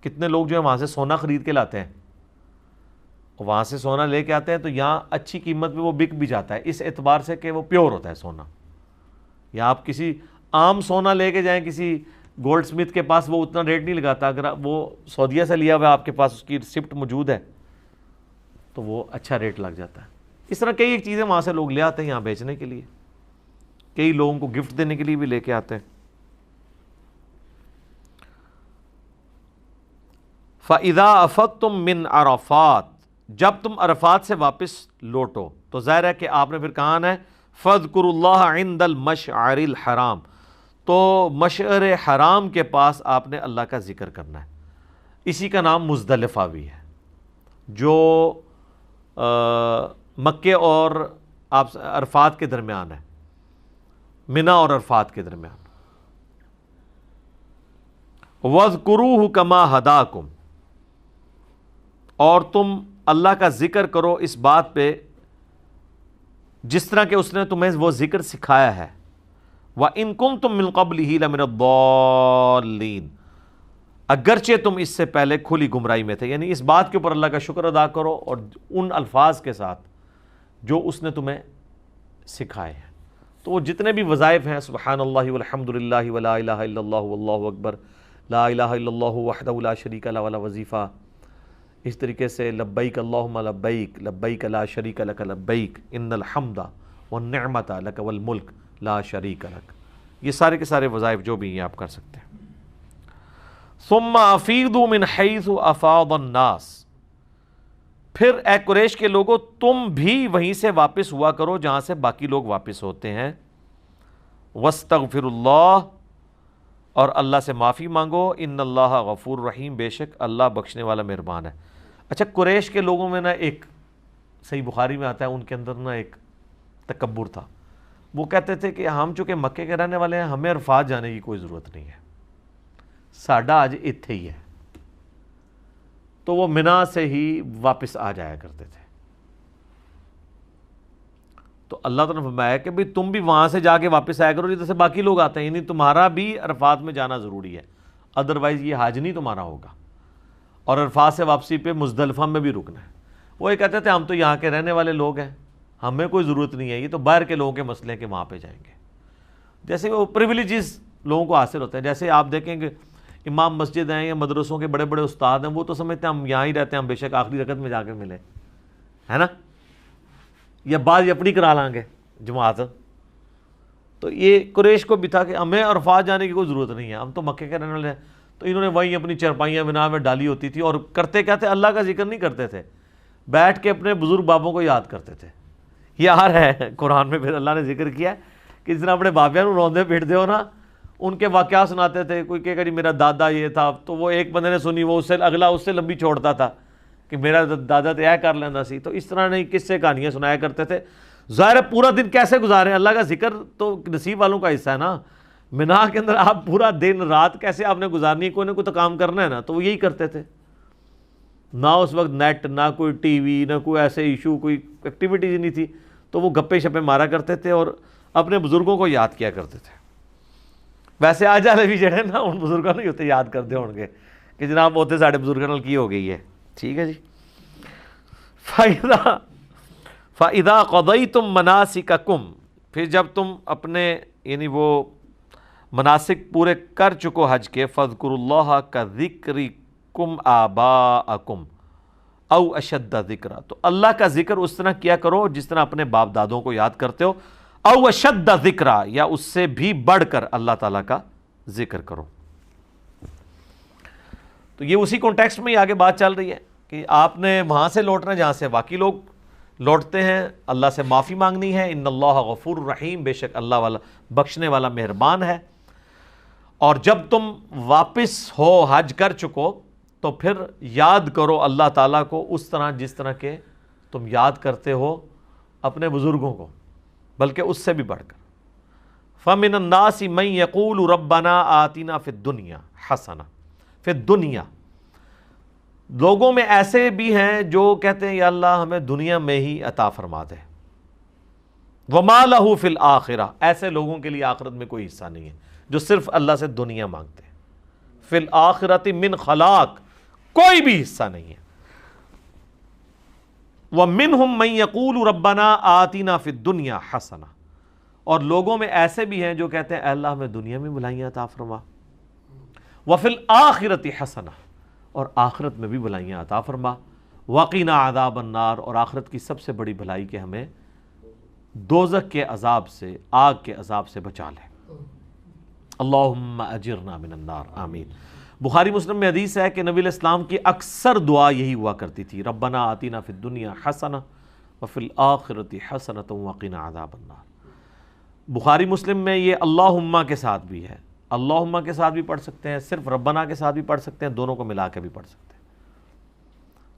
کتنے لوگ جو ہیں وہاں سے سونا خرید کے لاتے ہیں، وہاں سے سونا لے کے آتے ہیں تو یہاں اچھی قیمت پہ وہ بک بھی جاتا ہے اس اعتبار سے کہ وہ پیور ہوتا ہے سونا. یا آپ کسی عام سونا لے کے جائیں کسی گولڈ سمتھ کے پاس، وہ اتنا ریٹ نہیں لگاتا. اگر وہ سعودیہ سے لیا ہوا ہے، آپ کے پاس اس کی ریسپٹ موجود ہے، تو وہ اچھا ریٹ لگ جاتا ہے. اس طرح کئی ایک چیزیں وہاں سے لوگ لے آتے ہیں یہاں بیچنے کے لیے، کئی لوگوں کو گفٹ دینے کے لیے بھی لے کے آتے ہیں. فَإِذَا أَفَضْتُم مِّنْ عَرَفَاتٍ، جب تم عرفات سے واپس لوٹو تو ظاہر ہے کہ آپ نے پھر کہا ہے فَاذْكُرُوا اللَّهَ عِنْدَ الْمَشْعَرِ الْحَرَامِ، تو مشعر حرام کے پاس آپ نے اللہ کا ذکر کرنا ہے. اسی کا نام مزدلفہ بھی ہے، جو مکے اور آپ عرفات کے درمیان ہے، منا اور عرفات کے درمیان. وَاذْكُرُوهُ كَمَا هَدَاكُمْ، اور تم اللہ کا ذکر کرو اس بات پہ جس طرح کہ اس نے تمہیں وہ ذکر سکھایا ہے. وَإِن كُنتُم مِّن قَبْلِهِ لَمِنَ الضَّالِّينَ، اگرچہ تم اس سے پہلے کھلی گمراہی میں تھے. یعنی اس بات کے اوپر اللہ کا شکر ادا کرو اور ان الفاظ کے ساتھ جو اس نے تمہیں سکھائے ہیں. تو وہ جتنے بھی وظائف ہیں، سبحان اللہ والحمد للہ ولا الہ الا اللہ واللہ اکبر، لا الہ الا اللہ وحدہ لا شریک لہ والا وظیفہ، اس طریقے سے لبیک اللہم لبیک، لبیک لا شریک لک لبیک، ان الحمد والنعمت لک والملک لا شریک لک، یہ سارے کے سارے وظائف جو بھی ہیں آپ کر سکتے ہیں. ثم افیضوا من حیث افاض الناس، پھر اے قریش کے لوگوں تم بھی وہیں سے واپس ہوا کرو جہاں سے باقی لوگ واپس ہوتے ہیں. واستغفروا اللہ، اور اللہ سے معافی مانگو. ان اللہ غفور رحیم، بے شک اللہ بخشنے والا مہربان ہے. اچھا، قریش کے لوگوں میں نا ایک صحیح بخاری میں آتا ہے ان کے اندر نا ایک تکبر تھا. وہ کہتے تھے کہ ہم چونکہ مکے کے رہنے والے ہیں، ہمیں عرفات جانے کی کوئی ضرورت نہیں ہے، ساڈا آج اتھے ہی ہے. تو وہ منا سے ہی واپس آ جایا کرتے تھے. تو اللہ تعالیٰ نے فرمایا کہ بھئی تم بھی وہاں سے جا کے واپس آیا کرو جیسے باقی لوگ آتے ہیں، یعنی تمہارا بھی عرفات میں جانا ضروری ہے، ادروائز یہ حج نہیں تمہارا ہوگا. اور عرفات سے واپسی پہ مزدلفہ میں بھی رکنا ہے. وہ یہ کہتے تھے ہم تو یہاں کے رہنے والے لوگ ہیں، ہمیں کوئی ضرورت نہیں ہے، یہ تو باہر کے لوگوں کے مسئلے ہیں کہ وہاں پہ جائیں گے. جیسے وہ پریویلیجز لوگوں کو حاصل ہوتے ہیں. جیسے آپ دیکھیں کہ امام مسجد ہیں یا مدرسوں کے بڑے بڑے استاد ہیں، وہ تو سمجھتے ہیں ہم یہاں ہی رہتے ہیں، ہم بے شک آخری رکعت میں جا کے ملے، ہے نا، یا بعض اپنی کرا لیں گے جماعت. تو یہ قریش کو بھی تھا کہ ہمیں عرفات جانے کی کوئی ضرورت نہیں ہے، ہم تو مکے کے رہنے والے ہیں. تو انہوں نے وہیں اپنی چرپائیاں بنا میں ڈالی ہوتی تھی، اور کرتے کیا تھے، اللہ کا ذکر نہیں کرتے تھے، بیٹھ کے اپنے بزرگ بابوں کو یاد کرتے تھے. یہ آ رہا ہے قرآن میں، پھر اللہ نے ذکر کیا کہ جس طرح اپنے بابیاں نو روندے پیٹتے ہو نا، ان کے واقعات سناتے تھے. کوئی کہے گا جی میرا دادا یہ تھا، تو وہ ایک بندے نے سنی، وہ اس سے اگلا اس سے لمبی چھوڑتا تھا کہ میرا دادا تو یہ کر لینا سی. تو اس طرح نہیں قصے کہانیاں سنایا کرتے تھے. ظاہر ہے پورا دن کیسے گزارے، اللہ کا ذکر تو نصیب والوں کا حصہ ہے نا. منا کے اندر آپ پورا دن رات کیسے آپ نے گزارنی ہے، کوئی نہ کوئی تو کام کرنا ہے نا. تو وہ یہی کرتے تھے. نہ اس وقت نیٹ، نہ کوئی ٹی وی، نہ کوئی ایسے ایشو، کوئی ایکٹیویٹیز نہیں تھی. تو وہ گپے شپے مارا کرتے تھے اور اپنے بزرگوں کو یاد کیا کرتے تھے. ویسے آج والے بھی جڑے نا ان بزرگوں نہیں ہوتے یاد کرتے ہوں گے کہ جناب ہوتے ساڑھے بزرگوں کی ہو گئی ہے. ٹھیک ہے جی. فَإِذَا قَضَيْتُم مَنَاسِكَكُم، پھر جب تم اپنے یعنی وہ مناسک پورے کر چکو حج کے، فَاذْكُرُوا اللَّهَ كَذِكْرِكُمْ آبَاءَكُمْ او اشد ذکرا، تو اللہ کا ذکر اس طرح کیا کرو جس طرح اپنے باپ دادوں کو یاد کرتے ہو، او اشد ذکرا، یا اس سے بھی بڑھ کر اللہ تعالیٰ کا ذکر کرو۔ تو یہ اسی کانٹیکسٹ میں ہی آگے بات چل رہی ہے کہ آپ نے وہاں سے لوٹنا جہاں سے باقی لوگ لوٹتے ہیں، اللہ سے معافی مانگنی ہے، ان اللہ غفور الرحیم، بے شک اللہ والا بخشنے والا مہربان ہے۔ اور جب تم واپس ہو حج کر چکو تو پھر یاد کرو اللہ تعالیٰ کو اس طرح جس طرح کہ تم یاد کرتے ہو اپنے بزرگوں کو، بلکہ اس سے بھی بڑھ کر۔ فَمِنَ النَّاسِ مَن يَقُولُ رَبَّنَا آتِنَا فِي الدُّنْيَا حَسَنَةً، فِي الدُّنْيَا، لوگوں میں ایسے بھی ہیں جو کہتے ہیں یا اللہ ہمیں دنیا میں ہی عطا فرما دے، وَمَا لَهُ فِي الْآخِرَةِ، ایسے لوگوں کے لیے آخرت میں کوئی حصہ نہیں ہے جو صرف اللہ سے دنیا مانگتے ہیں۔ فِي الْآخِرَةِ مِنْ خَلَاقٍ، کوئی بھی حصہ نہیں ہے۔ وَمِنْهُمْ مَنْ يَقُولُ رَبَّنَا آتِنَا فِي الدُّنْيَا حَسَنَةً، اور لوگوں میں ایسے بھی ہیں جو کہتے ہیں اے اللہ ہمیں دنیا میں بھلائیاں عطا فرما، وَفِي الْآخِرَةِ حَسَنَةً، اور آخرت میں بھی بھلائیاں عطا فرما، وَقِنَا عَذَابَ النَّارِ، اور آخرت کی سب سے بڑی بھلائی کہ ہمیں دوزخ کے عذاب سے، آگ کے عذاب سے بچا لے۔ اللہم اجرنا من النار، آمین۔ بخاری مسلم میں حدیث ہے کہ نبی علیہ السلام کی اکثر دعا یہی ہوا کرتی تھی، ربنا آتینا فی الدنیا حسنہ وفی الآخرۃ حسنۃ وقنا عذاب النار۔ بخاری مسلم میں یہ اللہم کے ساتھ بھی ہے، اللہم کے ساتھ بھی پڑھ سکتے ہیں، صرف ربنا کے ساتھ بھی پڑھ سکتے ہیں، دونوں کو ملا کے بھی پڑھ سکتے ہیں۔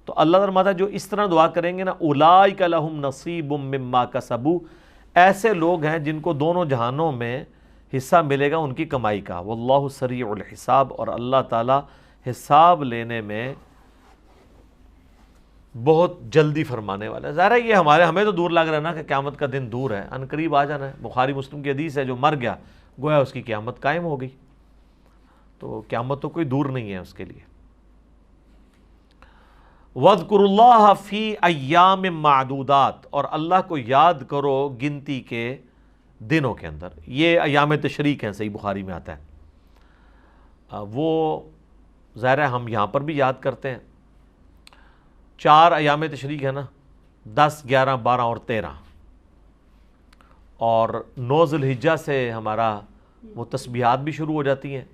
تو اللہ فرماتا ہے جو اس طرح دعا کریں گے نا، اولئک لہم نصیب مما کسبوا، ایسے لوگ ہیں جن کو دونوں جہانوں میں حصہ ملے گا ان کی کمائی کا، واللہ سریع الحساب، اور اللہ تعالیٰ حساب لینے میں بہت جلدی فرمانے والا ہے۔ ظاہر ہے یہ ہمیں تو دور لگ رہا ہے نا کہ قیامت کا دن دور ہے، ان قریب آ جانا ہے۔ بخاری مسلم کی حدیث ہے جو مر گیا گویا اس کی قیامت قائم ہو گئی، تو قیامت تو کوئی دور نہیں ہے اس کے لیے۔ وَاذْكُرُوا اللَّهَ فِي أَيَّامٍ مَّعْدُودَاتٍ، اور اللہ کو یاد کرو گنتی کے دنوں کے اندر۔ یہ ایام تشریق ہیں، صحیح بخاری میں آتا ہے۔ وہ ظاہر ہے ہم یہاں پر بھی یاد کرتے ہیں، 4 ایام تشریق ہے نا، 10، 11، 12 اور 13، اور 9 ذی الحجہ سے ہمارا وہ تسبیحات بھی شروع ہو جاتی ہیں،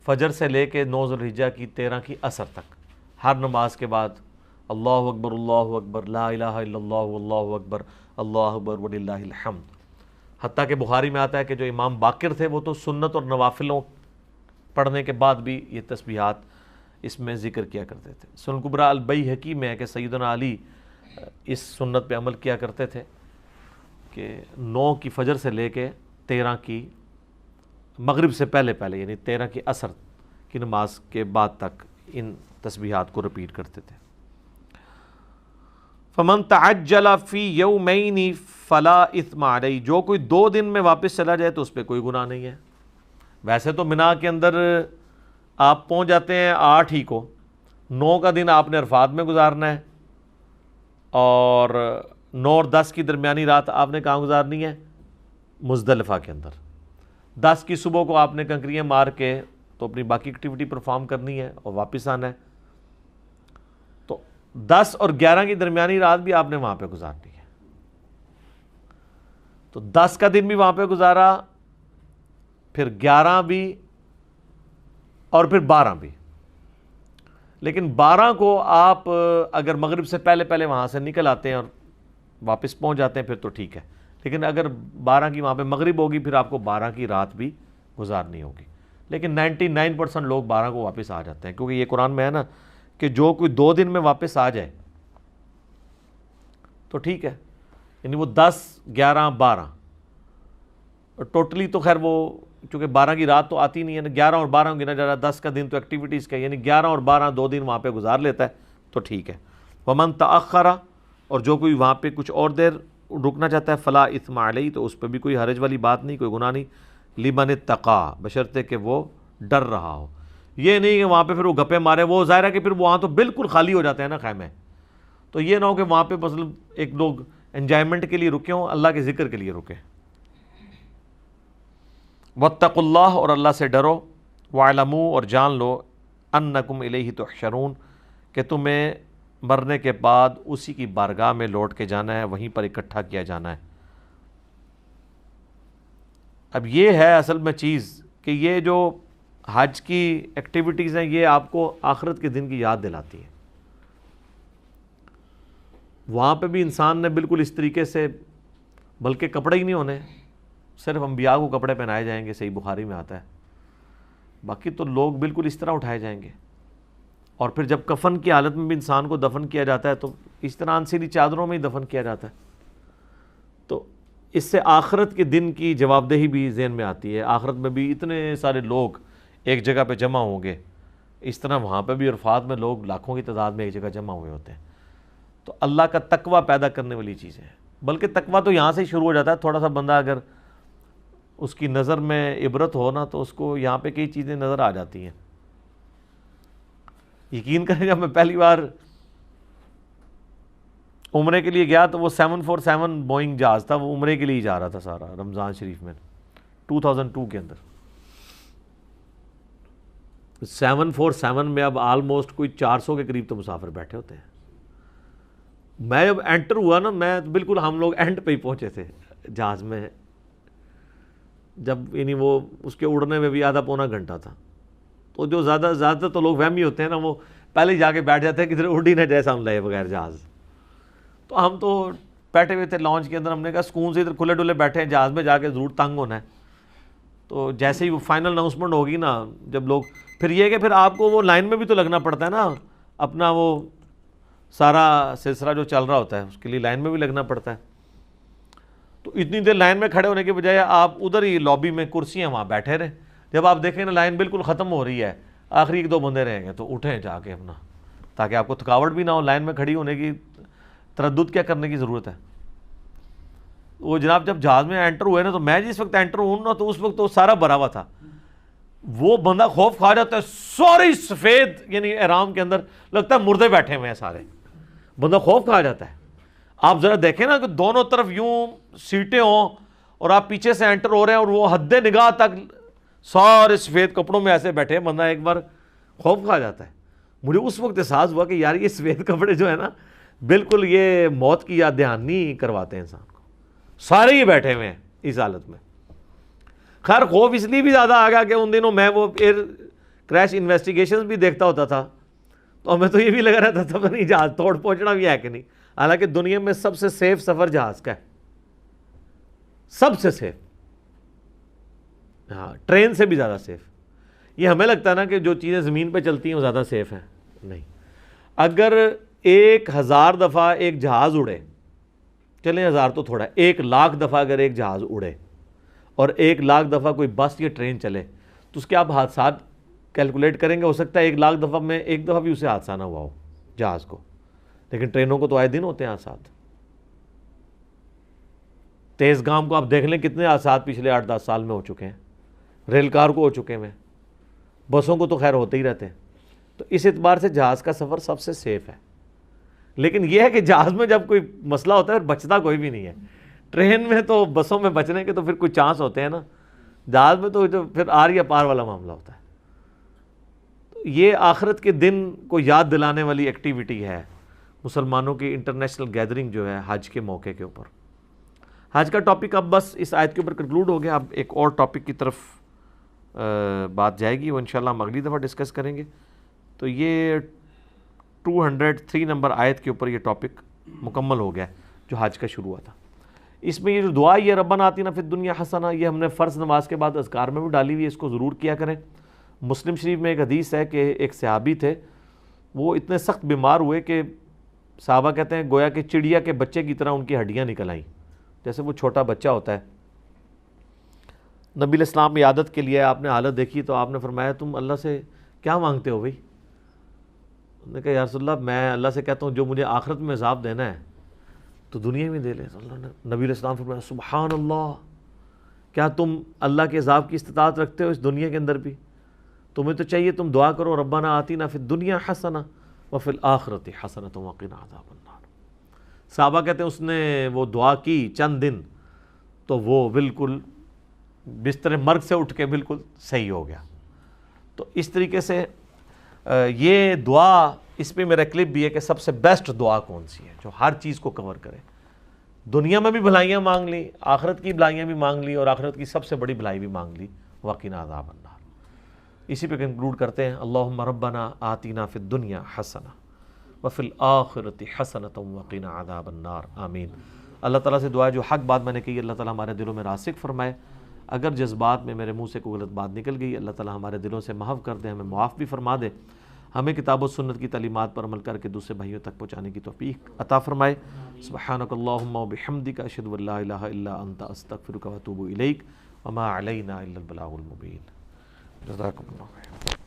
فجر سے لے کے 9 ذی الحجہ کی 13 کی عصر تک، ہر نماز کے بعد اللہ اکبر لا الہ الا اللہ واللہ اکبر اللہ اکبر وللہ الحمد۔ حتیٰ کہ بخاری میں آتا ہے کہ جو امام باقر تھے وہ تو سنت اور نوافلوں پڑھنے کے بعد بھی یہ تسبیحات اس میں ذکر کیا کرتے تھے۔ سنن کبریٰ البیہقی میں ہے کہ سیدنا علی اس سنت پہ عمل کیا کرتے تھے کہ 9 کی فجر سے لے کے 13 کی مغرب سے پہلے یعنی 13 کی عصر کی نماز کے بعد تک ان تسبیحات کو رپیٹ کرتے تھے۔ فَمَن تَعَجَّلَ فِي يَوْمَيْنِ فَلَا إِثْمَ عَلَيْهِ، جو کوئی 2 دن میں واپس چلا جائے تو اس پہ کوئی گناہ نہیں ہے۔ ویسے تو منا کے اندر آپ پہنچ جاتے ہیں 8 ہی کو، 9 کا دن آپ نے عرفات میں گزارنا ہے، اور 9 اور 10 کی درمیانی رات آپ نے کہاں گزارنی ہے؟ مزدلفہ کے اندر۔ 10 کی صبح کو آپ نے کنکریاں مار کے تو اپنی باقی ایکٹیویٹی پرفارم کرنی ہے اور واپس آنا ہے، تو 10 اور 11 کی درمیانی رات بھی آپ نے وہاں پہ گزارنی ہے۔ تو 10 کا دن بھی وہاں پہ گزارا، پھر 11 بھی، اور پھر 12 بھی۔ لیکن 12 کو آپ اگر مغرب سے پہلے وہاں سے نکل آتے ہیں اور واپس پہنچ جاتے ہیں پھر تو ٹھیک ہے، لیکن اگر 12 کی وہاں پہ مغرب ہوگی پھر آپ کو 12 کی رات بھی گزارنی ہوگی۔ لیکن 99% لوگ 12 کو واپس آ جاتے ہیں، کیونکہ یہ قرآن میں ہے نا کہ جو کوئی 2 دن میں واپس آ جائے تو ٹھیک ہے، یعنی وہ 10، 11، 12 ٹوٹلی تو خیر وہ چونکہ 12 کی رات تو آتی نہیں ہے نا، 11 اور 12 گنا جا رہا ہے، 10 کا دن تو ایکٹیویٹیز کا، یعنی 11 اور 12 2 دن وہاں پہ گزار لیتا ہے تو ٹھیک ہے۔ وَمَن تَأَخَّرَ، اور جو کوئی وہاں پہ کچھ اور دیر رکنا چاہتا ہے، فَلَا إِثْمَ عَلَيْهِ، تو اس پہ بھی کوئی حرج والی بات نہیں، کوئی گناہ نہیں، لِمَنِ اتَّقَىٰ، بشرطے کہ وہ ڈر رہا ہو۔ یہ نہیں کہ وہاں پہ پھر وہ گپے مارے، وہ ظاہر ہے کہ پھر وہاں تو بالکل خالی ہو جاتے ہیں نا خیمے، تو یہ نہ ہو کہ وہاں پہ مطلب ایک لوگ انجوائمنٹ کے لیے رکے ہوں، اللہ کے ذکر کے لیے رکے۔ واتقوا اللہ، اور اللہ سے ڈرو، واعلموا، اور جان لو، انکم الیہ تحشرون، کہ تمہیں مرنے کے بعد اسی کی بارگاہ میں لوٹ کے جانا ہے، وہیں پر اکٹھا کیا جانا ہے۔ اب یہ ہے اصل میں چیز کہ یہ جو حج کی ایکٹیویٹیز ہیں یہ آپ کو آخرت کے دن کی یاد دلاتی ہے۔ وہاں پہ بھی انسان نے بالکل اس طریقے سے، بلکہ کپڑے ہی نہیں ہونے، صرف انبیاء کو کپڑے پہنائے جائیں گے، صحیح بخاری میں آتا ہے، باقی تو لوگ بالکل اس طرح اٹھائے جائیں گے۔ اور پھر جب کفن کی حالت میں بھی انسان کو دفن کیا جاتا ہے تو اس طرح انسیری چادروں میں ہی دفن کیا جاتا ہے۔ تو اس سے آخرت کے دن کی جواب دہی بھی ذہن میں آتی ہے۔ آخرت میں بھی اتنے سارے لوگ ایک جگہ پہ جمع ہوں گے، اس طرح وہاں پہ بھی عرفات میں لوگ لاکھوں کی تعداد میں ایک جگہ جمع ہوئے ہوتے ہیں۔ تو اللہ کا تقوی پیدا کرنے والی چیزیں ہیں، بلکہ تقوی تو یہاں سے ہی شروع ہو جاتا ہے۔ تھوڑا سا بندہ اگر اس کی نظر میں عبرت ہو نا تو اس کو یہاں پہ کئی چیزیں نظر آ جاتی ہیں۔ یقین کریں جب میں پہلی بار عمرے کے لیے گیا تو وہ 747 بوئنگ جہاز تھا، وہ عمرے کے لیے ہی جا رہا تھا سارا، رمضان شریف میں 2002 کے اندر۔ 747 میں اب آلموسٹ کوئی 400 کے قریب تو مسافر بیٹھے ہوتے ہیں۔ میں جب انٹر ہوا نا، میں بالکل ہم لوگ اینڈ پہ ہی پہنچے تھے جہاز میں، جب یعنی وہ اس کے اڑنے میں بھی آدھا پونا گھنٹہ تھا۔ تو جو زیادہ تو لوگ وہمی ہوتے ہیں نا، وہ پہلے ہی جا کے بیٹھ جاتے ہیں کدھر اڑ ہی نہ جائے ہم لائے بغیر جہاز۔ تو ہم تو بیٹھے ہوئے تھے لانچ کے اندر، ہم نے کہا سکون سے ادھر کھلے ڈلے بیٹھے ہیں، جہاز میں جا کے ضرور تنگ ہونا ہے۔ تو جیسے ہی وہ فائنل اناؤنسمنٹ ہوگی نا، جب لوگ پھر یہ کہ پھر آپ کو وہ لائن میں بھی تو لگنا پڑتا ہے نا، اپنا وہ سارا سلسلہ جو چل رہا ہوتا ہے اس کے لیے لائن میں بھی لگنا پڑتا ہے۔ تو اتنی دیر لائن میں کھڑے ہونے کے بجائے آپ ادھر ہی لابی میں کرسی ہیں وہاں بیٹھے رہیں، جب آپ دیکھیں نا لائن بالکل ختم ہو رہی ہے، آخری ایک دو بندے رہیں گے تو اٹھیں جا کے اپنا، تاکہ آپ کو تھکاوٹ بھی نہ ہو، لائن میں کھڑی ہونے کی تردد کیا کرنے کی ضرورت ہے۔ وہ جناب جب جہاز میں انٹر ہوئے نا، تو میں جس وقت انٹر ہوں نا تو اس وقت تو سارا بھرا ہوا تھا، وہ بندہ خوف کھا جاتا ہے، سوری سفید یعنی احرام کے اندر لگتا ہے مردے بیٹھے ہوئے ہیں سارے، بندہ خوف کھا جاتا ہے۔ آپ ذرا دیکھیں نا کہ دونوں طرف یوں سیٹیں ہوں اور آپ پیچھے سے انٹر ہو رہے ہیں اور وہ حد نگاہ تک سارے سفید کپڑوں میں ایسے بیٹھے ہیں، بندہ ایک بار خوف کھا جاتا ہے۔ مجھے اس وقت احساس ہوا کہ یار یہ سفید کپڑے جو ہے نا بالکل یہ موت کی یاد دہانی کرواتے ہیں انسان کو، سارے ہی بیٹھے ہوئے ہیں اس حالت میں۔ خیر خوف اس لیے بھی زیادہ آ گیا کہ ان دنوں میں وہ ایئر کریش انویسٹیگیشنز بھی دیکھتا ہوتا تھا، تو ہمیں تو یہ بھی لگا رہتا تھا پتہ نہیں جہاز توڑ پہنچنا بھی ہے کہ نہیں۔ حالانکہ دنیا میں سب سے سیف سفر جہاز کا ہے، سب سے سیف، ہاں ٹرین سے بھی زیادہ سیف۔ یہ ہمیں لگتا ہے نا کہ جو چیزیں زمین پہ چلتی ہیں وہ زیادہ سیف ہیں، نہیں۔ اگر 1000 دفعہ ایک جہاز اڑے، چلیں 1000 تو تھوڑا ہے، 1,00,000 دفعہ اگر ایک جہاز اڑے اور 1,00,000 دفعہ کوئی بس یا ٹرین چلے تو اس کے آپ حادثات کیلکولیٹ کریں گے، ہو سکتا ہے 1,00,000 دفعہ میں ایک دفعہ بھی اسے حادثہ نہ ہوا ہو جہاز کو، لیکن ٹرینوں کو تو آئے دن ہوتے ہیں حادثات۔ تیز گام کو آپ دیکھ لیں کتنے حادثات پچھلے 8-10 سال میں ہو چکے ہیں، ریل کار کو ہو چکے ہیں، بسوں کو تو خیر ہوتے ہی رہتے ہیں۔ تو اس اعتبار سے جہاز کا سفر سب سے سیف ہے۔ لیکن یہ ہے کہ جہاز میں جب کوئی مسئلہ ہوتا ہے پھر بچتا کوئی بھی نہیں ہے۔ ٹرین میں تو بسوں میں بچنے کے تو پھر کوئی چانس ہوتے ہیں نا، جہاز میں تو جو پھر آر یا پار والا معاملہ ہوتا ہے۔ تو یہ آخرت کے دن کو یاد دلانے والی ایکٹیویٹی ہے مسلمانوں کی انٹرنیشنل گیدرنگ جو ہے حج کے موقع کے اوپر۔ حج کا ٹاپک اب بس اس آیت کے اوپر کنکلوڈ ہو گیا، اب ایک اور ٹاپک کی طرف بات جائے گی، وہ انشاءاللہ ہم اگلی دفعہ ڈسکس کریں گے۔ تو یہ 203 نمبر آیت کے اوپر یہ ٹاپک مکمل ہو گیا جو حج کا شروع ہوا تھا۔ اس میں یہ جو دعا یہ ربنا آتنا فی الدنیا حسنہ، یہ ہم نے فرض نماز کے بعد اذکار میں بھی ڈالی ہوئی ہے، اس کو ضرور کیا کریں۔ مسلم شریف میں ایک حدیث ہے کہ ایک صحابی تھے، وہ اتنے سخت بیمار ہوئے کہ صحابہ کہتے ہیں گویا کہ چڑیا کے بچے کی طرح ان کی ہڈیاں نکل آئیں، جیسے وہ چھوٹا بچہ ہوتا ہے۔ نبی علیہ السلام عیادت کے لیے آپ نے حالت دیکھی تو آپ نے فرمایا تم اللہ سے کیا مانگتے ہو بھائی؟ انہوں نے کہا یا رسول اللہ میں اللہ سے کہتا ہوں جو مجھے آخرت میں عذاب دینا ہے تو دنیا میں دے لے۔ اللہ نے نبی علیہ السلام فرمایا سبحان اللہ، کیا تم اللہ کے عذاب کی استطاعت رکھتے ہو اس دنیا کے اندر بھی؟ تمہیں تو چاہیے تم دعا کرو ربنا آتنا فی الدنیا حسنہ وفی الآخرۃ حسنۃ وقنا عذاب النار۔ صحابہ کہتے ہیں اس نے وہ دعا کی چند دن تو وہ بالکل بستر مرگ سے اٹھ کے بالکل صحیح ہو گیا۔ تو اس طریقے سے یہ دعا، اس پہ میرا کلپ بھی ہے کہ سب سے بیسٹ دعا کون سی ہے جو ہر چیز کو کور کرے، دنیا میں بھی بھلائیاں مانگ لی، آخرت کی بھلائیاں بھی مانگ لی، اور آخرت کی سب سے بڑی بھلائی بھی مانگ لی، وقنا عذاب النار۔ اسی پہ کنکلوڈ کرتے ہیں، اللہم ربنا آتینا فی الدنیا حسنہ وفی الآخرۃ حسنۃ وقنا عذاب النار، آمین۔ اللہ تعالیٰ سے دعا ہے جو حق بات میں نے کہی اللہ تعالیٰ ہمارے دلوں میں راسخ فرمائے، اگر جذبات میں میرے منہ سے کوئی غلط بات نکل گئی اللہ تعالیٰ ہمارے دلوں سے محو کر دے، ہمیں معاف بھی فرما دے، ہمیں کتاب و سنت کی تعلیمات پر عمل کر کے دوسرے بھائیوں تک پہنچانے کی توفیق عطا فرمائے۔ سبحانک اللہم و بحمدک، اشہد ان لا الہ الا انت، استغفرک و اتوب الیک، وما علینا الا البلاغ المبین۔ جزاکم اللہ خیر۔